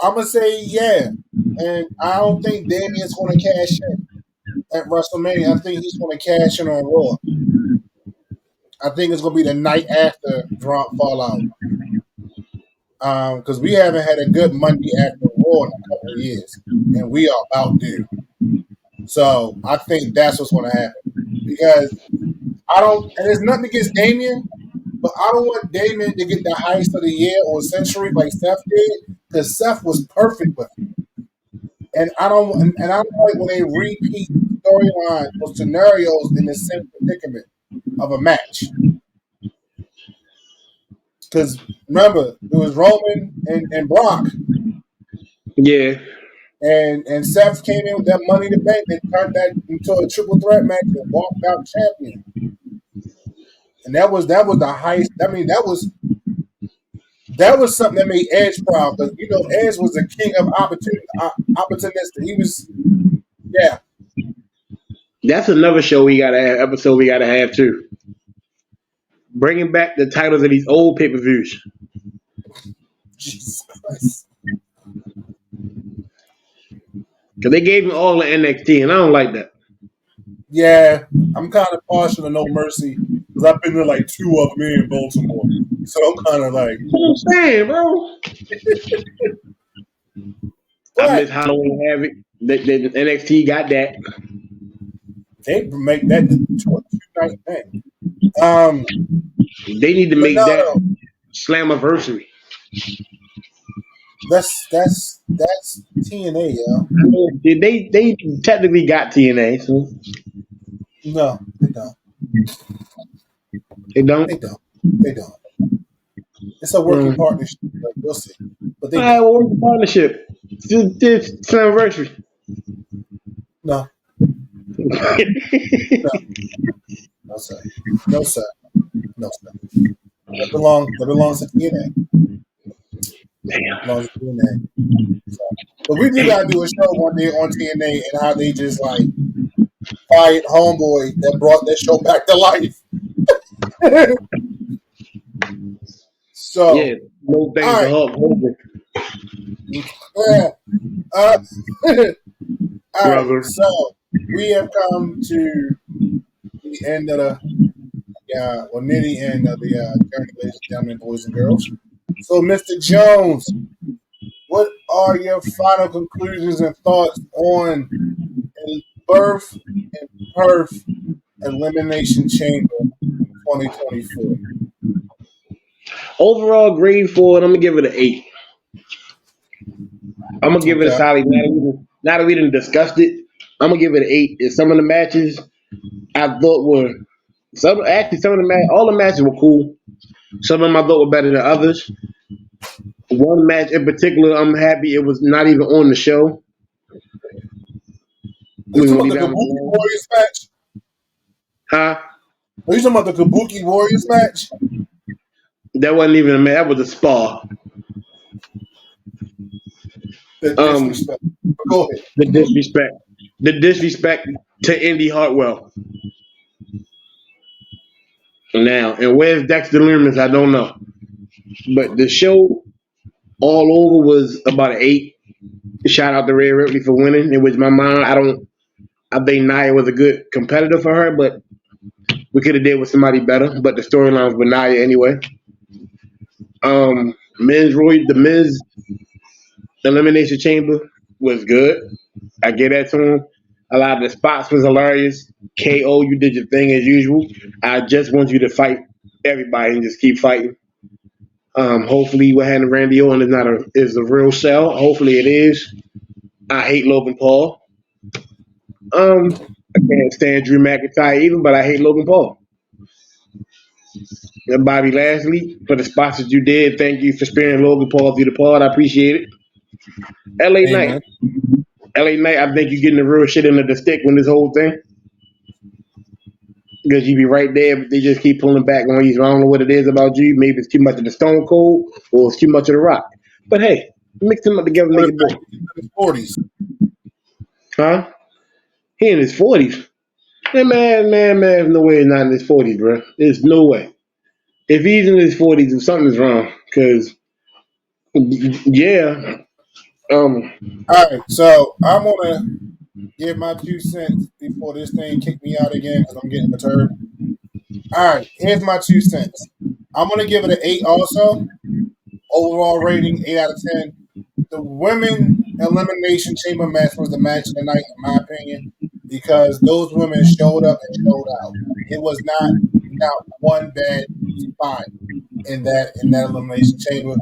S1: I'm gonna say yeah. And I don't think Damien's gonna cash in at WrestleMania. I think he's gonna cash in on Raw. I think it's gonna be the night after Drunk Fallout. Because we haven't had a good Monday after Raw in a couple of years, and we are about due. So I think that's what's gonna happen. Because I don't, and there's nothing against Damien, but I don't want Damien to get the heist of the year or century like Seth did, because Seth was perfect with it. And I don't like when they repeat storylines or scenarios in the same predicament of a match. Because remember, it was Roman and Brock,
S2: Yeah,
S1: and Seth came in with that Money in the Bank and turned that into a triple threat match and walked out champion. And that was the heist. I mean, that was something that made Edge proud, because you know Edge was the king of opportunistic. He was, yeah.
S2: that's another show we gotta have. Episode we gotta have too. Bringing back the titles of these old pay per views.
S1: Jesus Christ.
S2: Cause they gave me all the NXT, and I don't like that.
S1: Yeah, I'm kind of partial to No Mercy because I've been to like 2 of them in Baltimore, so I'm kind of like.
S2: What I'm saying, bro. I miss
S1: But
S2: Halloween Havoc. The NXT got that.
S1: they make that to a 2-night thing.
S2: They need to
S1: But
S2: make that
S1: no,
S2: Slammiversary.
S1: that's TNA, yo.
S2: They technically got TNA, so
S1: No, they don't.
S2: they don't.
S1: They don't. They don't. It's a working partnership. Like, we'll see. But they
S2: All right,
S1: don't.
S2: well, what's the partnership? This Slammiversary.
S1: No. No, sir. No, sir. No, sir. That belongs to TNA.
S2: Damn.
S1: Belongs to TNA. So, but we do gotta do a show one day on TNA and how they just like fired Homeboy that brought that show back to life. So,
S2: Yeah, no
S1: all
S2: thanks to
S1: right.
S2: Hulk Hogan,
S1: Yeah. Uh, all right.
S2: brother.
S1: So, we have come to the end of the near the end of the journey, ladies and gentlemen, boys and girls. So, Mr. Jones, what are your final conclusions and thoughts on Birth and Perth Elimination Chamber 2024?
S2: Overall grade for it, I'm gonna give it an 8. I'm gonna give it a
S1: Okay.
S2: solid. Now that we didn't discussed it, I'm gonna give it an 8. And some of the matches I thought were some of the all the matches were cool. Some of them I thought were better than others. One match in particular, I'm happy it was not even on the show.
S1: You
S2: We're
S1: talking
S2: gonna
S1: about
S2: leave
S1: the
S2: that one
S1: Kabuki
S2: alone.
S1: Warriors match?
S2: Huh?
S1: Are you talking about the Kabuki Warriors match?
S2: That wasn't even a match. That was a spa.
S1: The
S2: Um,
S1: disrespect. But go ahead.
S2: the disrespect, the disrespect to Indy Hartwell. Now, and where's Dexter Lumis? I don't know. But the show all over was about an 8. Shout out to Rhea Ripley for winning. It was my mind. I think Nia was a good competitor for her, but we could have did with somebody better. But the storyline was with Nia anyway. The Miz Elimination Chamber was good. I get that to him. A lot of the spots was hilarious. KO, you did your thing as usual. I just want you to fight everybody and just keep fighting. Hopefully, what happened to Randy Orton is a real sell. Hopefully, it is. I hate Logan Paul. I can't stand Drew McIntyre either, but I hate Logan Paul. And Bobby Lashley, for the spots that you did, thank you for sparing Logan Paul through the pod. I appreciate it. LA Knight.
S1: Amen.
S2: LA Knight, I think you're getting the real shit under the stick with this whole thing. Because you be right there, but they just keep pulling back on you. So I don't know what it is about you. Maybe it's too much of the Stone Cold or it's too much of the Rock. But hey, mix them up together, make it
S1: Quarterback
S2: boy.
S1: in his 40s.
S2: Huh? He in his 40s. Man, no way he's not in his 40s, bro. There's no way. If he's in his 40s, then something's wrong. Because, yeah.
S1: All right. So, I'm going to give my 2 cents before this thing kick me out again because I'm getting perturbed. All right. Here's my 2 cents. I'm going to give it an 8 also. Overall rating, 8 out of 10. The women elimination chamber match was the match of the night, in my opinion, because those women showed up and showed out. It was not one bad spot in that elimination chamber.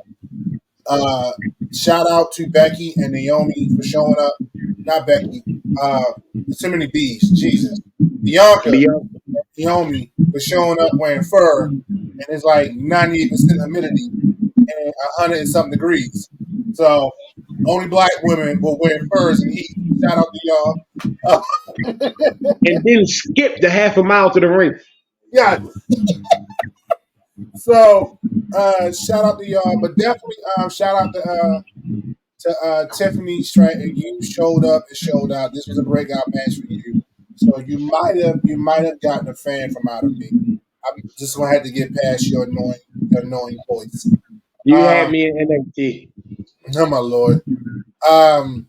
S1: Uh, Shout out to Becky and Naomi for showing up. Not Becky. So many B's. Jesus. Bianca
S2: Beyond,
S1: and Naomi for showing up wearing fur, and it's like 98% humidity and 100 and something degrees. So only black women will wear furs and heat. Shout out to y'all.
S2: and then skip the half a mile to the ring.
S1: Yeah. So shout out to y'all, but definitely shout out to Tiffany Stratton. You showed up and showed out. This was a breakout match for you. So you might have gotten a fan from out of me. I just gonna have to get past your annoying voice.
S2: You had
S1: Um,
S2: me in NXT.
S1: oh my lord. Um,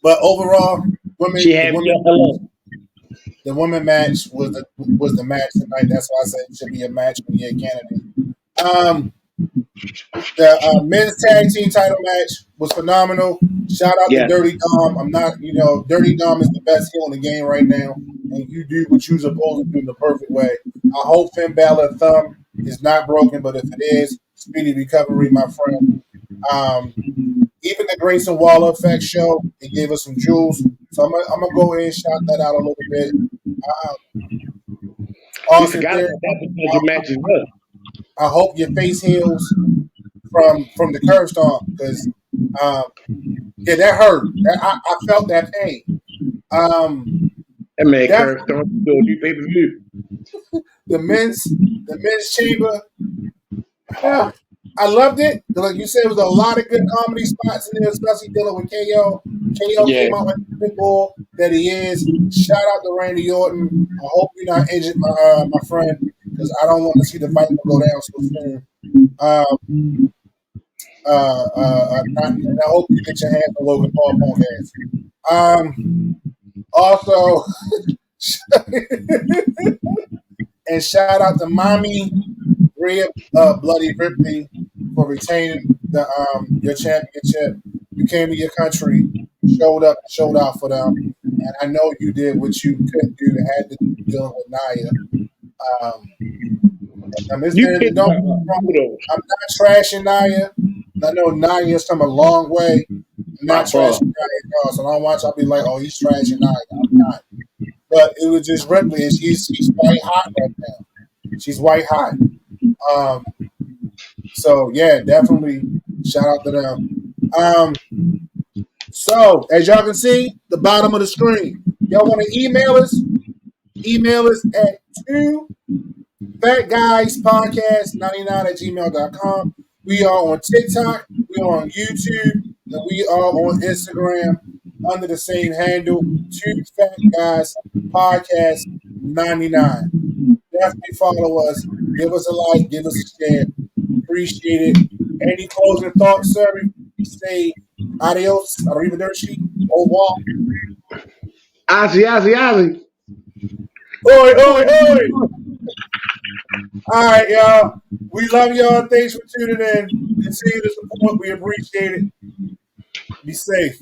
S1: but overall,
S2: She had me up alone.
S1: the women match was the match tonight. That's why I said it should be a match for the year candidate. Um, the men's tag team title match was phenomenal. Shout out to
S2: Yeah.
S1: Dirty Dom. I'm not, Dirty Dom is the best heel in the game right now, and you do what you're supposed to do in the perfect way. I hope Finn Balor's thumb is not broken, but if it is, speedy recovery, my friend. Um, Even the Grayson Waller Effect show, it gave us some jewels. So I'm gonna go ahead and shout that out a little bit.
S2: We
S1: Austin
S2: forgot
S1: Theory,
S2: about that potential match as well.
S1: I hope your face heals from the curve stomp because um, yeah, that hurt. I felt that pain. Um,
S2: That man
S1: Definitely
S2: Curve Stone do pay per view.
S1: the men's chamber. Yeah, I loved it. Like you said, there was a lot of good comedy spots in there, especially dealing with KO. KO
S2: Yeah.
S1: came out like the big bull that he is. Shout out to Randy Orton. I hope you're not injured, my friend, because I don't want to see the fight go down so soon. And I hope you get your hands on Logan Paul podcast. Also, and shout out to Mommy Rhea Bloody Ripley for retaining the your championship. You came to your country, showed up, showed out for them, and I know you did what you couldn't do. Had to deal with Nia.
S2: You picked
S1: Don't get me wrong, I'm not trashing Nia. I know Nia's come a long way. I'm not trashing Nia at all. So I don't watch. I'll be like, oh, he's trashing Nia. I'm not. But it was just Ripley, and she's white hot right now. She's white hot. So yeah, definitely shout out to them. So as y'all can see, the bottom of the screen. Y'all want to email us? Email us at 2fatguyspodcast99@gmail.com. We are on TikTok, we are on YouTube, and we are on Instagram under the same handle, 2fatguyspodcast99. Definitely follow us. Give us a like, give us a share. Appreciate it. Any closing thoughts, sir? We say adios, arrivederci, au revoir.
S2: Ozzy.
S1: Oi, oi, oi. All right, y'all. We love y'all. Thanks for tuning in. Continue to support. We appreciate it. Be safe.